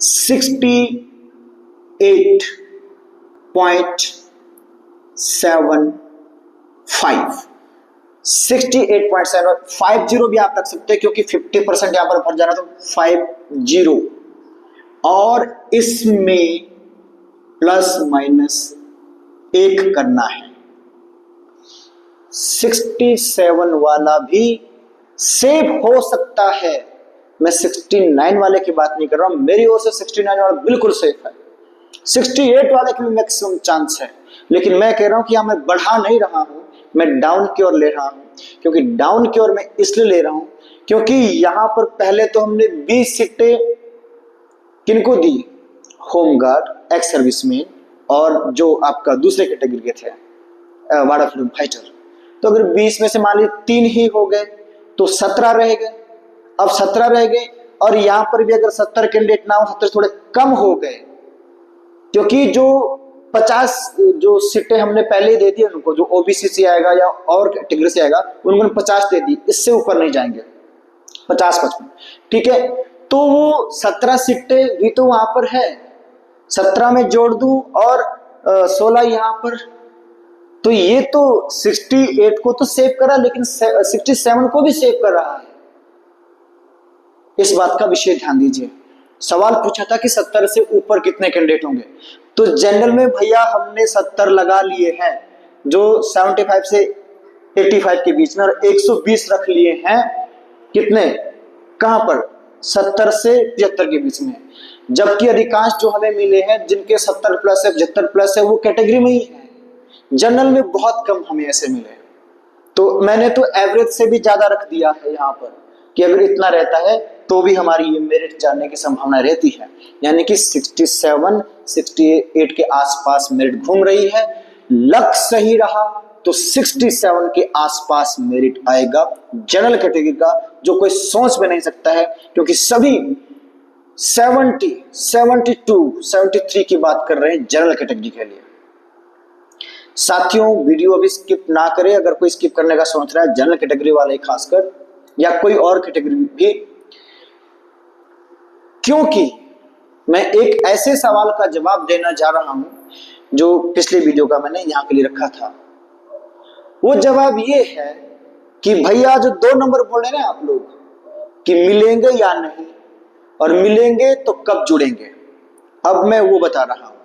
68.75 68.750 भी आप रख सकते हैं, क्योंकि 50% यहां पर भर जाना, तो 50 और इसमें प्लस माइनस 1 करना है। 67 वाला भी सेव हो सकता है, मैं 69 वाले की बात नहीं कर रहा हूं, मेरी ओर से 69 वाला बिल्कुल सेफ है, 68 वाले की भी मैक्सिमम चांस है, लेकिन मैं कह रहा हूं कि यहां मैं बढ़ा नहीं रहा हूं, मैं डाउन की ओर ले रहा हूं। क्योंकि डाउन की ओर मैं इसलिए ले रहा हूं क्योंकि यहां पर पहले तो हमने 20 सीटें किनको दी, होमगार्ड, एक्स सर्विसमैन और जो आपका दूसरे कैटेगरी के थे वार्ड ऑफ फ्रीडम फाइटर। तो अगर 20 में से मान लीजिए 3 ही हो गए तो 17 रह गए। अब 17 रह गए और यहां पर भी अगर 70 कैंडिडेट ना हो, 70 थोड़े कम हो गए, क्योंकि जो 50 जो सीटें हमने पहले दे दी उनको, जो ओबीसी से आएगा या और कैटेगरी से आएगा उनको 50 दे दी, इससे ऊपर नहीं जाएंगे, 50-55, ठीक है। तो वो 17 सीटें भी तो वहां पर है, 17 में जोड़ दूं और 16 यहां पर, तो ये तो 68 को तो सेव करा, लेकिन 67 को भी सेव कर रहा है। इस बात का विशेष ध्यान दीजिए। सवाल पूछा था कि 70 से ऊपर कितने कैंडिडेट होंगे, तो जनरल में भैया हमने 70 लगा लिए हैं, जो 75 से 85 के बीच में, और 120 रख लिए हैं कितने, कहां पर, 70 से 75 के बीच में। जबकि अधिकांश जो हमें मिले हैं जिनके 70 प्लस है, 75 प्लस है, वो कैटेगरी में ही है, जनरल में बहुत कम हमें ऐसे मिले। तो मैंने तो एवरेज से भी ज्यादा रख दिया है यहाँ पर, कि अगर इतना रहता है तो भी हमारी ये मेरिट जाने की संभावना रहती है, यानी कि 67 68 के आसपास मेरिट घूम रही है। लक सही रहा तो 67 के आसपास मेरिट आएगा जनरल कैटेगरी का, जो कोई सोच भी नहीं सकता है, क्योंकि सभी 70 72 73 की बात कर रहे हैं जनरल कैटेगरी के लिए। साथियों, वीडियो अभी स्किप ना करें, अगर कोई स्किप करने का सोच रहा है, जनरल कैटेगरी वाले खासकर, या कोई और कैटेगरी भी, क्योंकि मैं एक ऐसे सवाल का जवाब देना जा रहा हूं जो पिछले वीडियो का मैंने यहां के लिए रखा था। वो जवाब ये है कि भैया जो 2 नंबर बोल रहे हैं ना आप लोग, कि मिलेंगे या नहीं, और मिलेंगे तो कब जुड़ेंगे, अब मैं वो बता रहा हूं,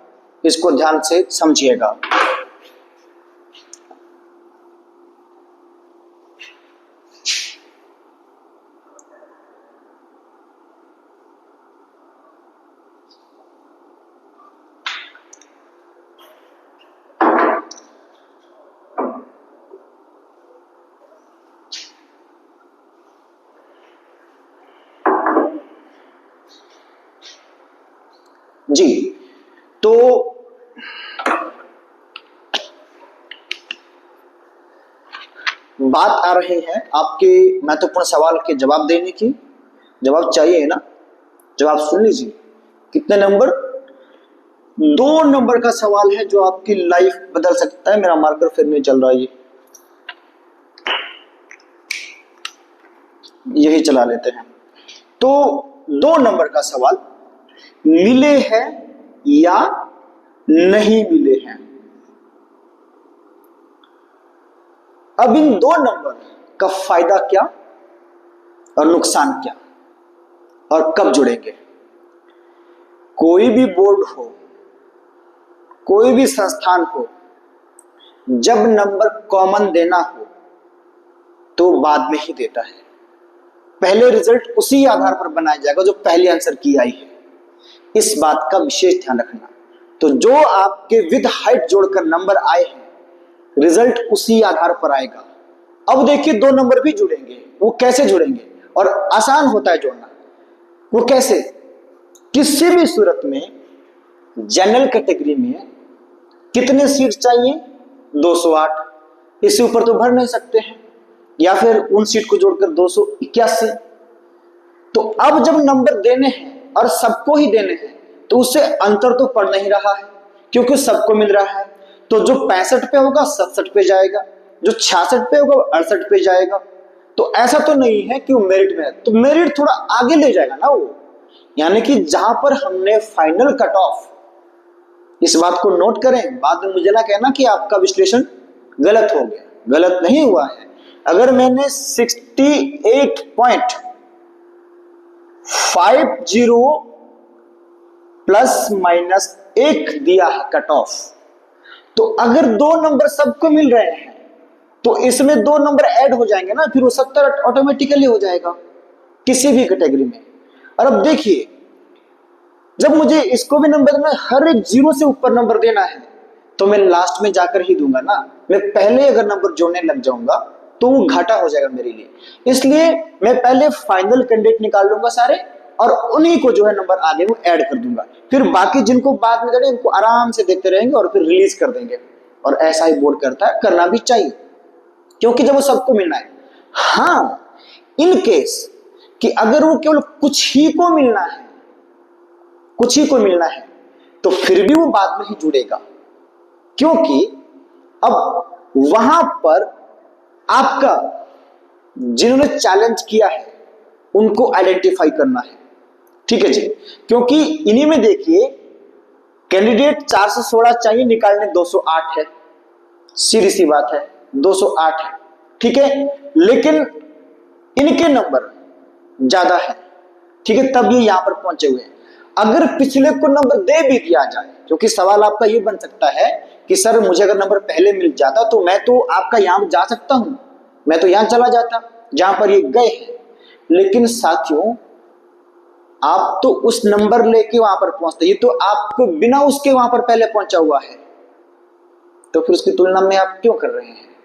इसको ध्यान से समझिएगा। जी, तो बात आ रही है आपके महत्वपूर्ण सवाल के जवाब देने की। जवाब चाहिए ना? जवाब सुन लीजिए। कितने नंबर? 2 नंबर का सवाल है जो आपकी लाइफ बदल सकता है। मेरा मार्कर फिर नहीं चल रहा है, यही चला लेते हैं। तो 2 नंबर का सवाल, मिले हैं या नहीं मिले हैं। अब इन 2 नंबर का फायदा क्या और नुकसान क्या और कब जुड़ेंगे। कोई भी बोर्ड हो, कोई भी संस्थान हो, जब नंबर कॉमन देना हो तो बाद में ही देता है। पहले रिजल्ट उसी आधार पर बनाया जाएगा जो पहले आंसर की आई है। इस बात का विशेष ध्यान रखना। तो जो आपके विद हाइट जोड़कर नंबर आए हैं, रिजल्ट उसी आधार पर आएगा। अब देखिए 2 नंबर भी जुड़ेंगे। वो कैसे जुड़ेंगे? और आसान होता है जोड़ना। वो कैसे? किसी भी सूरत में जनरल कैटेगरी में कितने सीट चाहिए? 208। इससे ऊपर तो भर नहीं सकते हैं, या फिर उन सीट को जोड़कर 281। तो अब जब नंबर देने हैं और सबको ही देने हैं तो उससे अंतर तो पड़ नहीं रहा है, क्योंकि सबको मिल रहा है। तो जो 65 पे होगा 67 पे जाएगा, जो 66 पे होगा 68 पे जाएगा। तो ऐसा तो नहीं है कि वो मेरिट में है, तो मेरिट थोड़ा आगे ले जाएगा ना वो। यानी कि जहां पर हमने फाइनल कट ऑफ, इस बात को नोट करें, बाद में मुझे ना कहना कि आपका विश्लेषण गलत हो गया। गलत नहीं हुआ है। अगर मैंने 68.50 प्लस माइनस 1 दिया है कट ऑफ, तो अगर 2 नंबर सबको मिल रहे हैं तो इसमें 2 नंबर ऐड हो जाएंगे ना, फिर वो 70 ऑटोमेटिकली हो जाएगा किसी भी कैटेगरी में। और अब देखिए, जब मुझे इसको भी नंबर देना, हर एक 0 से ऊपर नंबर देना है, तो मैं लास्ट में जाकर ही दूंगा ना। मैं पहले अगर नंबर जोड़ने लग जाऊंगा तो वो घाटा हो जाएगा मेरे लिए। इसलिए मैं पहले फाइनल कैंडिडेट निकाल लूंगा सारे, और उन्हीं को जो है नंबर आगे वो ऐड कर दूंगा। फिर बाकी जिनको बाद में देंगे उनको आराम से देखते रहेंगे और फिर रिलीज कर देंगे। और ऐसा ही बोर्ड करता है, करना भी चाहिए, क्योंकि जब वो सबको मिलना है। हाँ, इन केस कि अगर वो केवल कुछ ही को मिलना है, कुछ ही को मिलना है, तो फिर भी वो बाद में ही जुड़ेगा, क्योंकि अब वहां पर आपका जिन्होंने चैलेंज किया है उनको आइडेंटिफाई करना है। ठीक है जी, क्योंकि इन्हीं में देखिए कैंडिडेट 416 चाहिए, निकालने 208 है। सीधी सी बात है, 208 है। ठीक है, लेकिन इनके नंबर ज्यादा है। ठीक है, तब ये यहां पर पहुंचे हुए हैं। अगर पिछले को नंबर दे भी दिया जाए, क्योंकि सवाल आपका ये बन सकता है कि सर मुझे अगर नंबर पहले मिल जाता तो मैं तो आपका यहां जा सकता हूं, मैं तो यहां चला जाता जहां पर ये गए हैं। लेकिन साथियों, आप तो उस नंबर लेके वहां पर पहुंचते, ये तो आपको बिना उसके वहां पर पहले पहुंचा हुआ है, तो फिर उसकी तुलना में आप क्यों कर रहे हैं?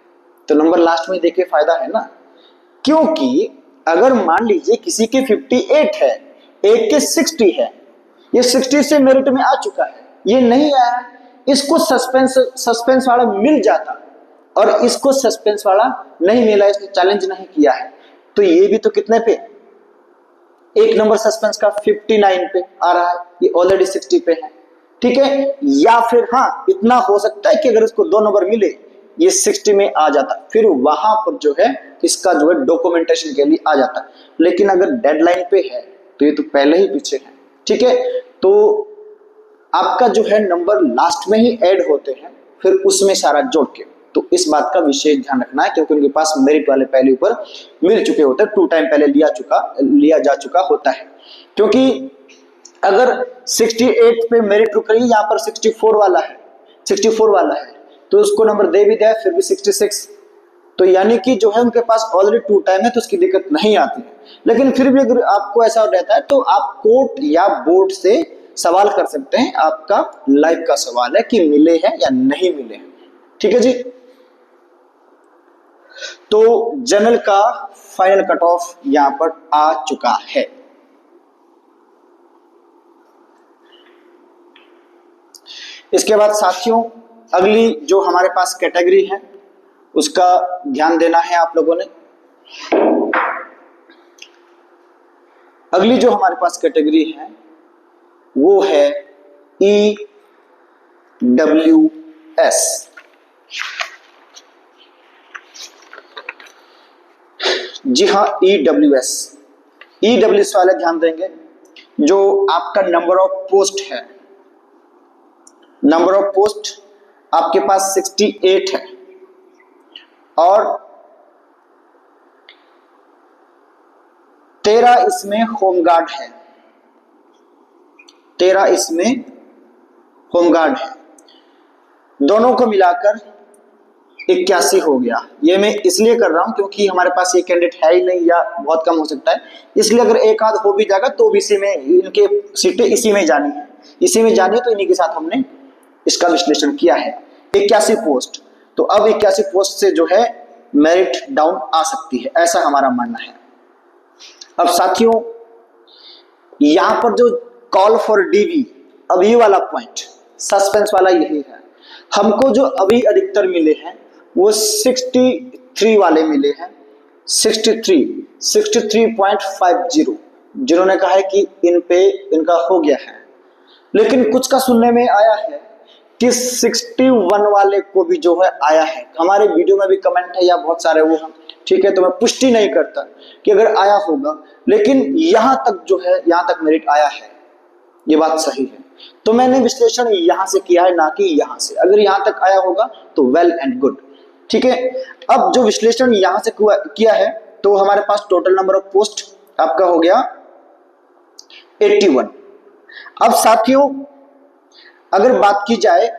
तो नंबर लास्ट में देखिए फायदा है ना। क्योंकि अगर मान लीजिए किसी के 58 है, एक के 60 है, ये 60 से मेरिट में आ चुका है, ये नहीं आया, इसको सस्पेंस वाला मिल जाता और इसको सस्पेंस वाला नहीं मिला, इसने चैलेंज नहीं किया है, तो ये भी तो कितने पे, 1 नंबर सस्पेंस का 59 पे आ रहा है, ये ऑलरेडी 60 पे है। ठीक है, या फिर हाँ, इतना हो सकता है कि अगर इसको 2 नंबर मिले, ये 60 में आ जाता, फिर वहां पर जो है इसका जो है डॉक्यूमेंटेशन के लिए आ जाता। लेकिन अगर डेडलाइन पे है तो ये तो पहले ही पीछे है। ठीक है, तो आपका जो है नंबर लास्ट में ही ऐड होते हैं, फिर उसमें सारा जोड़ के। तो इस बात का विशेष ध्यान रखना है, क्योंकि उनके पास मेरिट वाले पहले ऊपर मिल चुके होते हैं, 2 टाइम पहले लिया जा चुका होता है। क्योंकि अगर 68 पे मेरिट रुक रही है, यहाँ पर 64 वाला है, 64 वाला है, तो उसको नंबर दे भी दिया फिर भी 66, तो यानी कि जो है उनके पास ऑलरेडी 2 टाइम है, तो उसकी दिक्कत नहीं आती है। लेकिन फिर भी अगर आपको ऐसा रहता है तो आप कोर्ट या बोर्ड से सवाल कर सकते हैं। आपका लाइफ का सवाल है कि मिले हैं या नहीं मिले हैं। ठीक है जी, तो जनरल का फाइनल कट ऑफ यहां पर आ चुका है। इसके बाद साथियों अगली जो हमारे पास कैटेगरी है उसका ध्यान देना है आप लोगों ने। अगली जो हमारे पास कैटेगरी है वो है EWS। जी हाँ, EWS वाले ध्यान देंगे। जो आपका नंबर ऑफ पोस्ट है, नंबर ऑफ पोस्ट आपके पास 68 है और 13 इसमें होमगार्ड है, 13 इसमें होमगार्ड है। दोनों को मिलाकर 81 हो गया। ये मैं इसलिए कर रहा हूं क्योंकि हमारे पास ये कैंडिडेट है ही नहीं या बहुत कम हो सकता है, इसलिए अगर एक आध हो भी जाएगा तो भी इसी में, इनके सीटें इसी में जानी है, इसी में जानी है, तो इन्हीं के साथ हमने इसका विश्लेषण किया है। 81 पोस्ट, तो अब 81 पोस्ट से जो है मेरिट डाउन आ सकती है, ऐसा हमारा मानना है। अब साथियों यहां पर जो कॉल फॉर डीवी, अभी वाला पॉइंट सस्पेंस वाला यही है। हमको जो अभी अधिकतर मिले हैं वो 63 वाले मिले हैं, 63.50, जिन्होंने कहा है कि इन पे इनका हो गया है। लेकिन कुछ का सुनने में आया है कि 61 वाले को भी जो है आया है। हमारे वीडियो में भी कमेंट है या बहुत सारे वो हैं, ठीक है, तो मैं पुष्टि नहीं करता कि अगर आया होगा, लेकिन यहां तक जो है, यहां तक मेरिट आया है, ये बात सही है। तो मैंने विश्लेषण यहां से किया है, ना कि यहां से। अगर यहां तक आया होगा तो वेल एंड गुड, ठीक है। अब जो विश्लेषण यहां से किया है तो हमारे पास टोटल नंबर ऑफ पोस्ट आपका हो गया 81। अब साथियों अगर बात की जाए,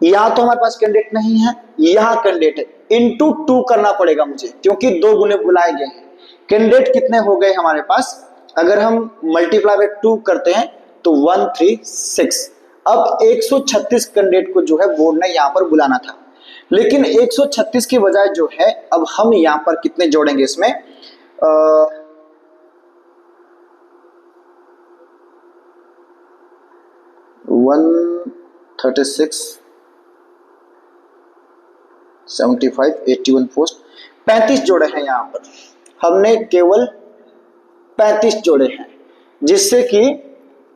यहां तो हमारे पास कैंडिडेट नहीं है, यहां कैंडिडेट है, इंटू 2 करना पड़ेगा मुझे, क्योंकि 2 गुने बुलाए गए हैं। कैंडिडेट कितने हो गए हमारे पास, अगर हम मल्टीप्लाई बाय 2 करते हैं तो 136। अब 136 कैंडिडेट को जो है बोर्ड ने यहां पर बुलाना था, लेकिन 136 की बजाय जो है अब हम यहां पर कितने जोड़ेंगे इसमें, 136, 75, 81 पोस्ट, 35 जोड़े हैं यहां पर। हमने केवल 35 जोड़े हैं, जिससे कि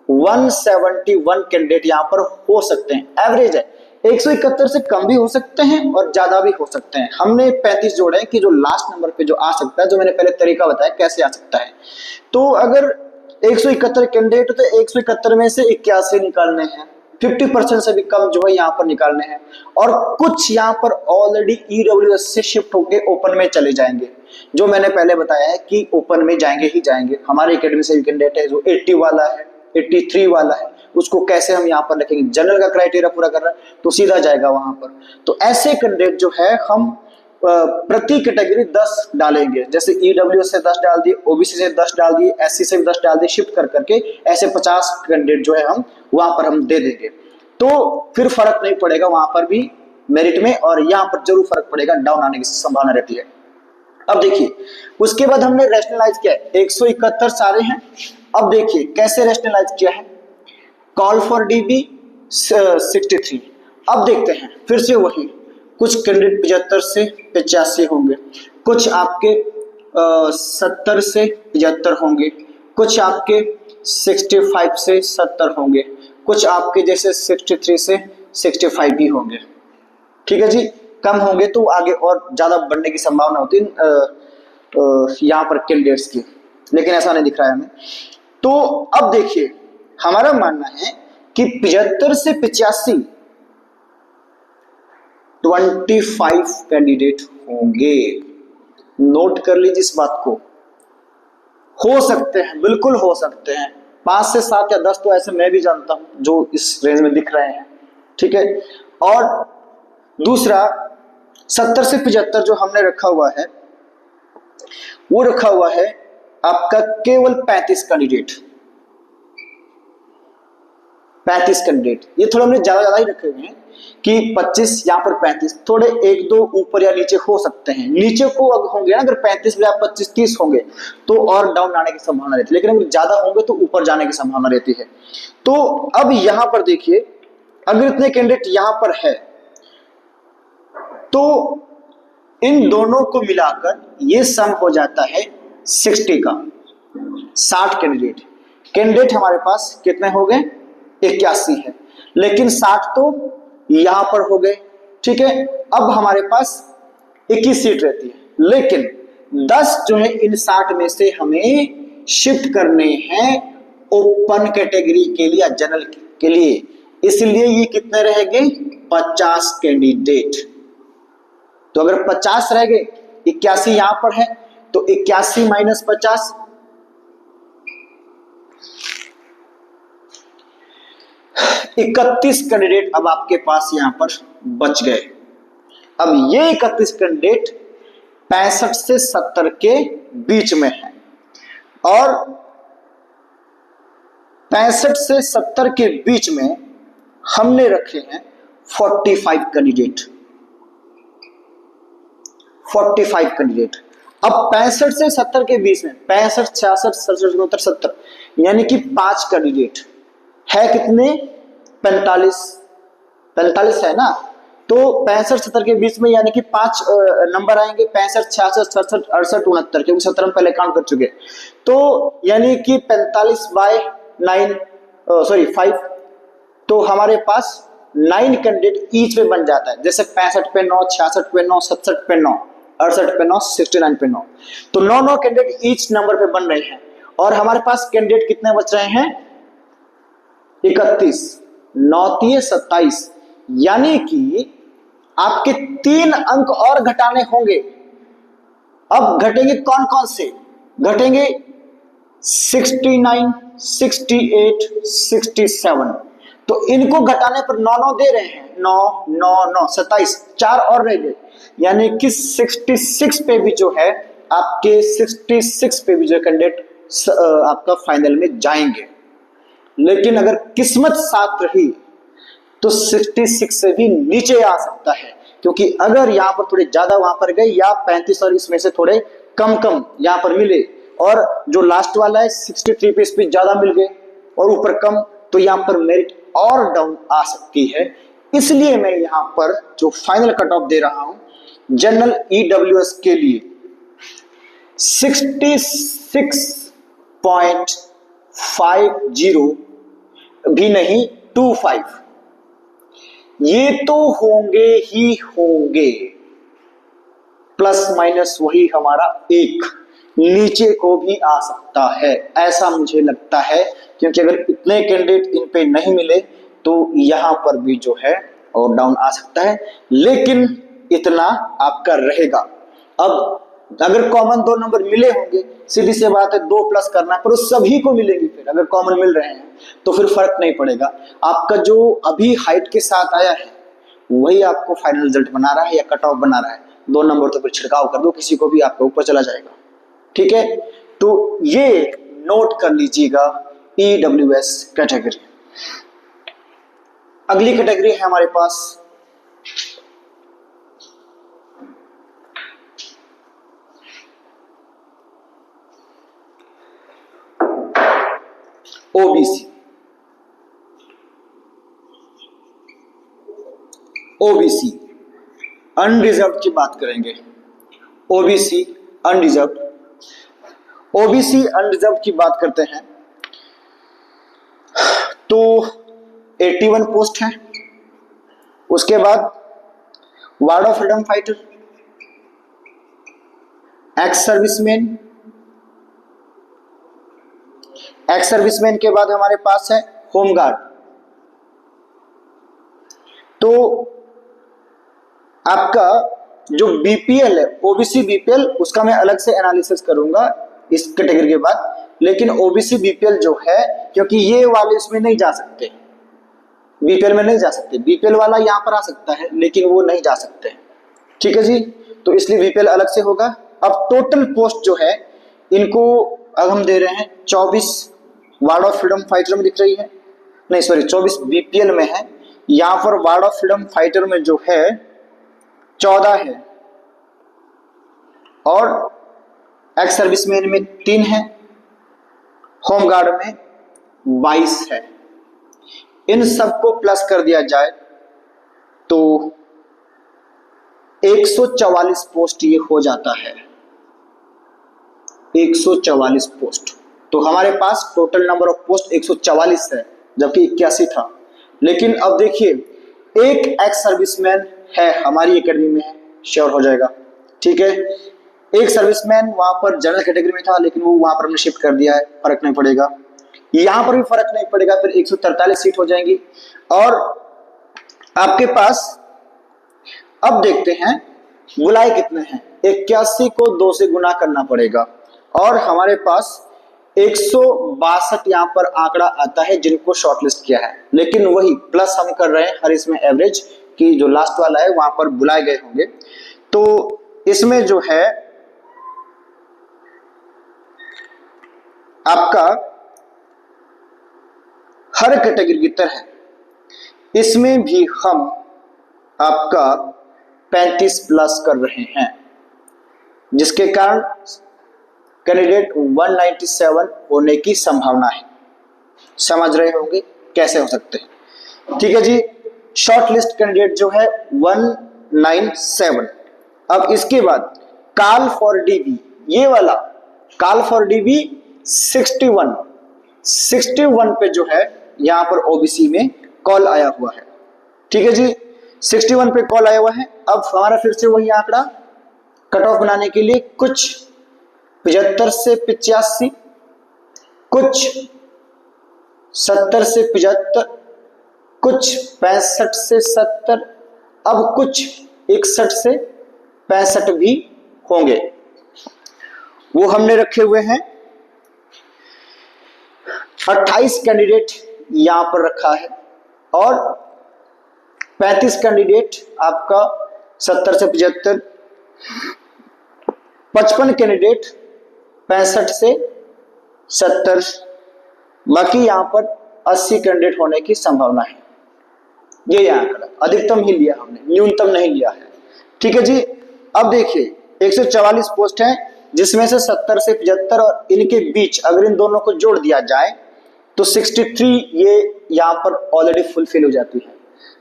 171 कैंडिडेट यहां पर हो सकते हैं। एवरेज है, 171 से कम भी हो सकते हैं और ज्यादा भी हो सकते हैं। हमने 35 जोड़े हैं कि जो लास्ट नंबर पे जो आ सकता है, जो मैंने पहले तरीका बताया कैसे आ सकता है। तो अगर 171 कैंडिडेट तो 171 में से 81 निकालने हैं, 50% से भी कम जो है यहाँ पर निकालने हैं, और कुछ यहाँ पर ऑलरेडी EWS से शिफ्ट होकर ओपन में चले जाएंगे, जो मैंने पहले बताया है कि ओपन में जाएंगे ही जाएंगे। हमारे एकेडमी से भी कैंडिडेट है जो 80 वाला है, 83 वाला है, उसको कैसे हम यहाँ पर रखेंगे, जनरल का क्राइटेरिया पूरा कर रहा है तो सीधा जाएगा वहां पर। तो ऐसे कैंडिडेट जो है हम प्रति कैटेगरी 10 डालेंगे, जैसे EWS से 10 डाल दिए, OBC से 10 डाल दिए, SC से भी 10 डाल दिए, शिफ्ट कर करके ऐसे 50 कैंडिडेट जो है हम वहां पर हम दे देंगे। तो फिर फर्क नहीं पड़ेगा वहां पर भी मेरिट में, और यहाँ पर जरूर फर्क पड़ेगा, डाउन आने की संभावना रहती है। अब देखिए उसके बाद हमने रैशनलाइज किया, 171 सारे हैं। अब देखिए कैसे रैशनलाइज किया है, कॉल फॉर डीबी 63। अब देखते हैं फिर से वही, कुछ कैंडिडेट 75 से 85 होंगे, कुछ आपके 70 से 75 होंगे, कुछ आपके 65 से 70 होंगे, कुछ आपके जैसे 63 से 65 भी होंगे, ठीक है जी। कम होंगे तो आगे और ज्यादा बढ़ने की संभावना होती है यहाँ पर कैंडिडेट्स की, लेकिन ऐसा नहीं दिख रहा है हमें। तो अब देखिए हमारा मानना है कि 75 से 85 25 कैंडिडेट होंगे। नोट कर लीजिए इस बात को, हो सकते हैं, बिल्कुल हो सकते हैं, 5 से 7 या 10 तो ऐसे मैं भी जानता हूं जो इस रेंज में दिख रहे हैं, ठीक है। और दूसरा 70 से 75 जो हमने रखा हुआ है वो रखा हुआ है आपका केवल 35 कैंडिडेट, 35 कैंडिडेट। ये थोड़ा हमने ज्यादा ही रखे हुए हैं कि 25 यहाँ पर 35, थोड़े 1-2 ऊपर या नीचे हो सकते हैं। नीचे को अगर होंगे ना, अगर 35 या 25-30 होंगे तो और डाउन आने की संभावना रहती है, लेकिन अगर ज्यादा होंगे तो ऊपर जाने की संभावना रहती है। तो अब यहाँ पर देखिए अगर इतने कैंडिडेट यहां पर है तो इन दोनों को मिलाकर ये सम हो जाता है 60 का। 60 कैंडिडेट कैंडिडेट हमारे पास कितने हो गए? 81 है, लेकिन 60 तो यहां पर हो गए, ठीक है। अब हमारे पास 21 सीट रहती है, लेकिन 10 जो है इन 60 में से हमें शिफ्ट करने हैं ओपन कैटेगरी के लिए या जनरल के लिए, इसलिए ये कितने रहेंगे? 50 कैंडिडेट। तो अगर 50 रह गए, 81 यहां पर है, तो 81 माइनस 50, इकतीस कैंडिडेट अब आपके पास यहां पर बच गए। अब ये 31 कैंडिडेट 65 से 70 के बीच में है, और 65 से 70 के बीच में हमने रखे हैं 45 कैंडिडेट। 45 कैंडिडेट। अब 65 से 70 के बीच में 65, 66, 67, 69, 70 यानी कि 5 कैंडिडेट है। कितने? 45 है ना, तो 65, 70 के बीच में यानी कि 5 नंबर आएंगे, 65, 66, 67, 68, 69, क्योंकि 70 हम पहले काउंट कर चुके। तो यानी कि 5, तो हमारे पास 9 कैंडिडेट ईच में बन जाता है। जैसे 65 पे 9, 66 पे 9, 67 पे 9, 68 पे 9, 69 पे 9, तो 9 कैंडिडेट ईच नंबर पे बन रहे हैं। और हमारे पास कैंडिडेट कितने बच रहे हैं? 31, 9 तिये 27, यानी कि आपके 3 अंक और घटाने होंगे। अब घटेंगे कौन कौन से? घटेंगे 69, 68, 67, तो इनको घटाने पर 9 दे रहे हैं, 9 9 9 27, 4 और रह गए, यानी कि 66 पे भी जो है आपके 66 पे भी जो कैंडिडेट आपका फाइनल में जाएंगे। लेकिन अगर किस्मत साथ रही तो 66 से भी नीचे आ सकता है, क्योंकि अगर यहाँ पर थोड़े ज्यादा वहां पर गए या 35 और इसमें से थोड़े कम यहाँ पर मिले, और जो लास्ट वाला है 63 पे इस पे ज्यादा मिल गए और ऊपर कम, तो यहाँ पर मेरिट और डाउन आ सकती है। इसलिए मैं यहाँ पर जो फाइनल कट ऑफ दे रहा हूं जनरल ईडब्ल्यूएस के लिए 66.50 भी नहीं 25, ये तो होंगे ही होंगे, प्लस माइनस वही हमारा 1 नीचे को भी आ सकता है, ऐसा मुझे लगता है। क्योंकि अगर इतने कैंडिडेट इन पे नहीं मिले तो यहां पर भी जो है और डाउन आ सकता है, लेकिन इतना आपका रहेगा। अब अगर कॉमन 2 नंबर मिले होंगे, सीधी सी बात है 2 प्लस करना है, पर उस सभी को मिलेंगे। फिर अगर कॉमन मिल रहे हैं तो फिर फर्क नहीं पड़ेगा। आपका जो अभी हाइट के साथ आया है वही आपको फाइनल रिजल्ट बना रहा है या कट ऑफ बना रहा है। 2 नंबर तो फिर छिड़काव कर दो, किसी को भी आपका ऊपर चला जाएगा, ठीक है। तो ये नोट कर लीजिएगा ईडब्ल्यूएस कैटेगरी। अगली कैटेगरी है हमारे पास ओबीसी। ओबीसी अनरिजर्व की बात करेंगे। ओबीसी अनरिजर्व, ओबीसी अनरिजर्व की बात करते हैं तो 81 पोस्ट है। उसके बाद ward of freedom fighter, ex serviceman, ex serviceman के बाद हमारे पास है होमगार्ड। तो आपका जो बीपीएल है, ओबीसी बीपीएल, उसका मैं अलग से एनालिसिस करूंगा इस कैटेगरी के बाद। लेकिन ओबीसी बीपीएल जो है, क्योंकि ये वाले इसमें नहीं जा सकते, बीपीएल में नहीं जा सकते, बीपीएल वाला यहां पर आ सकता है लेकिन वो नहीं जा सकते, ठीक है जी। तो इसलिए बीपीएल अलग से होगा। अब टोटल पोस्ट जो है इनको अब हम दे रहे हैं 24 वार्ड ऑफ फ्रीडम फाइटर में दिख रही है, नहीं सॉरी 24 बीपीएल में है। यहां पर वार्ड ऑफ फ्रीडम फाइटर में जो है 14 है, और एक्स सर्विसमैन में 3 है, होमगार्ड में 22 है। इन सबको प्लस कर दिया जाए तो 144 पोस्ट ये हो जाता है। 144 पोस्ट। तो हमारे पास टोटल नंबर ऑफ पोस्ट 144 है, जबकि 81 था। लेकिन अब देखिए, एक एक्स सर्विसमैन है हमारी एकेडमी में है, श्योर हो जाएगा, ठीक है। एक सर्विसमैन वहां पर जनरल कैटेगरी में था, लेकिन वो वहां पर हमने शिफ्ट कर दिया है, फर्क नहीं पड़ेगा। यहां पर भी फर्क नहीं पड़ेगा, फिर 143 सीट हो जाएंगी। और आपके पास अब देखते हैं बुलाए कितने हैं। 81 को 2 से गुना करना पड़ेगा और हमारे पास 162 यहाँ पर आंकड़ा आता है जिनको शॉर्टलिस्ट किया है। लेकिन वही प्लस हम कर रहे हैं हर इसमें एवरेज की, जो लास्ट वाला है वहां पर बुलाए गए होंगे। तो इसमें जो है आपका हर कैटेगरी की तरह इसमें भी हम आपका 35 प्लस कर रहे हैं, जिसके कारण कैंडिडेट 197 होने की संभावना है। समझ रहे होंगे कैसे हो सकते हैं, ठीक है जी। शॉर्ट लिस्ट कैंडिडेट जो है 197। अब इसके बाद कॉल फॉर डीबी, ये वाला कॉल फॉर डीबी 61 पे जो है यहां पर ओबीसी में कॉल आया हुआ है, ठीक है जी। 61 पे कॉल आया हुआ है। अब हमारा फिर से वही आंकड़ा कट ऑफ बनाने के लिए कुछ 75 से 85, कुछ 70 से 75, कुछ 65 से 70, अब कुछ 61 से 65 भी होंगे, वो हमने रखे हुए हैं। 28 कैंडिडेट यहां पर रखा है और 35 कैंडिडेट आपका 70 से 75, 55 कैंडिडेट 65 से 70, बाकी यहां पर 80 कैंडिडेट होने की संभावना है। ये आंकड़ा अधिकतम ही लिया हमने, न्यूनतम नहीं लिया है, ठीक है जी। अब देखिए 144 पोस्ट है, जिसमें से 70 से 75 और इनके बीच अगर इन दोनों को जोड़ दिया जाए तो 63 ये यहाँ पर ऑलरेडी फुलफिल हो जाती है।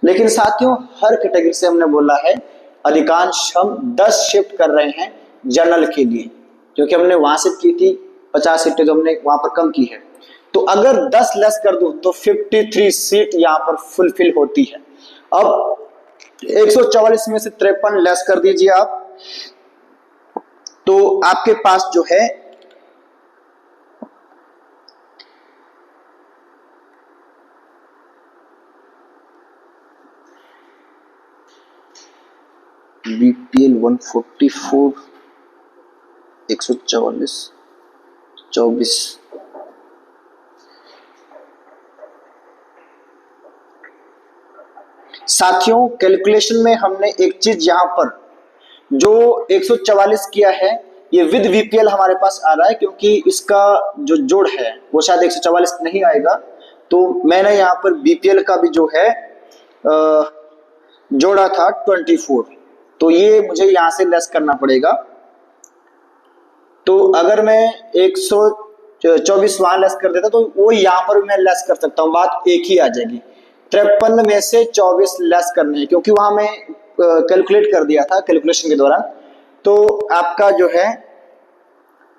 लेकिन साथियों हर कैटेगरी से हमने बोला है अधिकांश हम 10 शिफ्ट कर रहे हैं जनरल के लिए, क्योंकि हमने वहां से की थी 50 सीटें, तो हमने वहां पर कम की है। तो अगर 10 लेस कर दूं तो 53 सीट यहां पर फुलफिल होती है। अब 144 में से 53 लेस कर दीजिए आप, तो आपके पास जो है बीपीएल 144, 144, 24, साथियों कैलकुलेशन में हमने एक चीज यहां पर जो 144 किया है ये विद वीपीएल हमारे पास आ रहा है, क्योंकि इसका जो जोड़ है वो शायद 144 नहीं आएगा। तो मैंने यहाँ पर बीपीएल का भी जो है जोड़ा था 24, तो ये मुझे यहां से लेस करना पड़ेगा। तो अगर मैं 124 वहां लेस कर देता तो वो यहाँ पर भी मैं लेस कर सकता हूँ, बात एक ही आ जाएगी। 53 में से 24 लेस करने हैं, क्योंकि वहां मैं कैलकुलेट कर दिया था कैलकुलेशन के दौरान। तो आपका जो है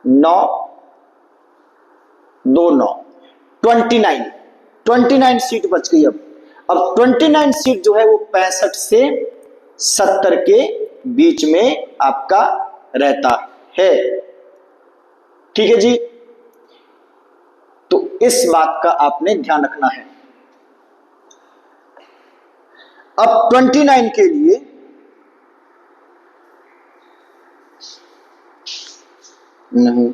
9 2 9 29 सीट बच गई। अब 29 सीट जो है वो 65 से 70 के बीच में आपका रहता है, ठीक है जी। तो इस बात का आपने ध्यान रखना है। अब 29 के लिए नहीं,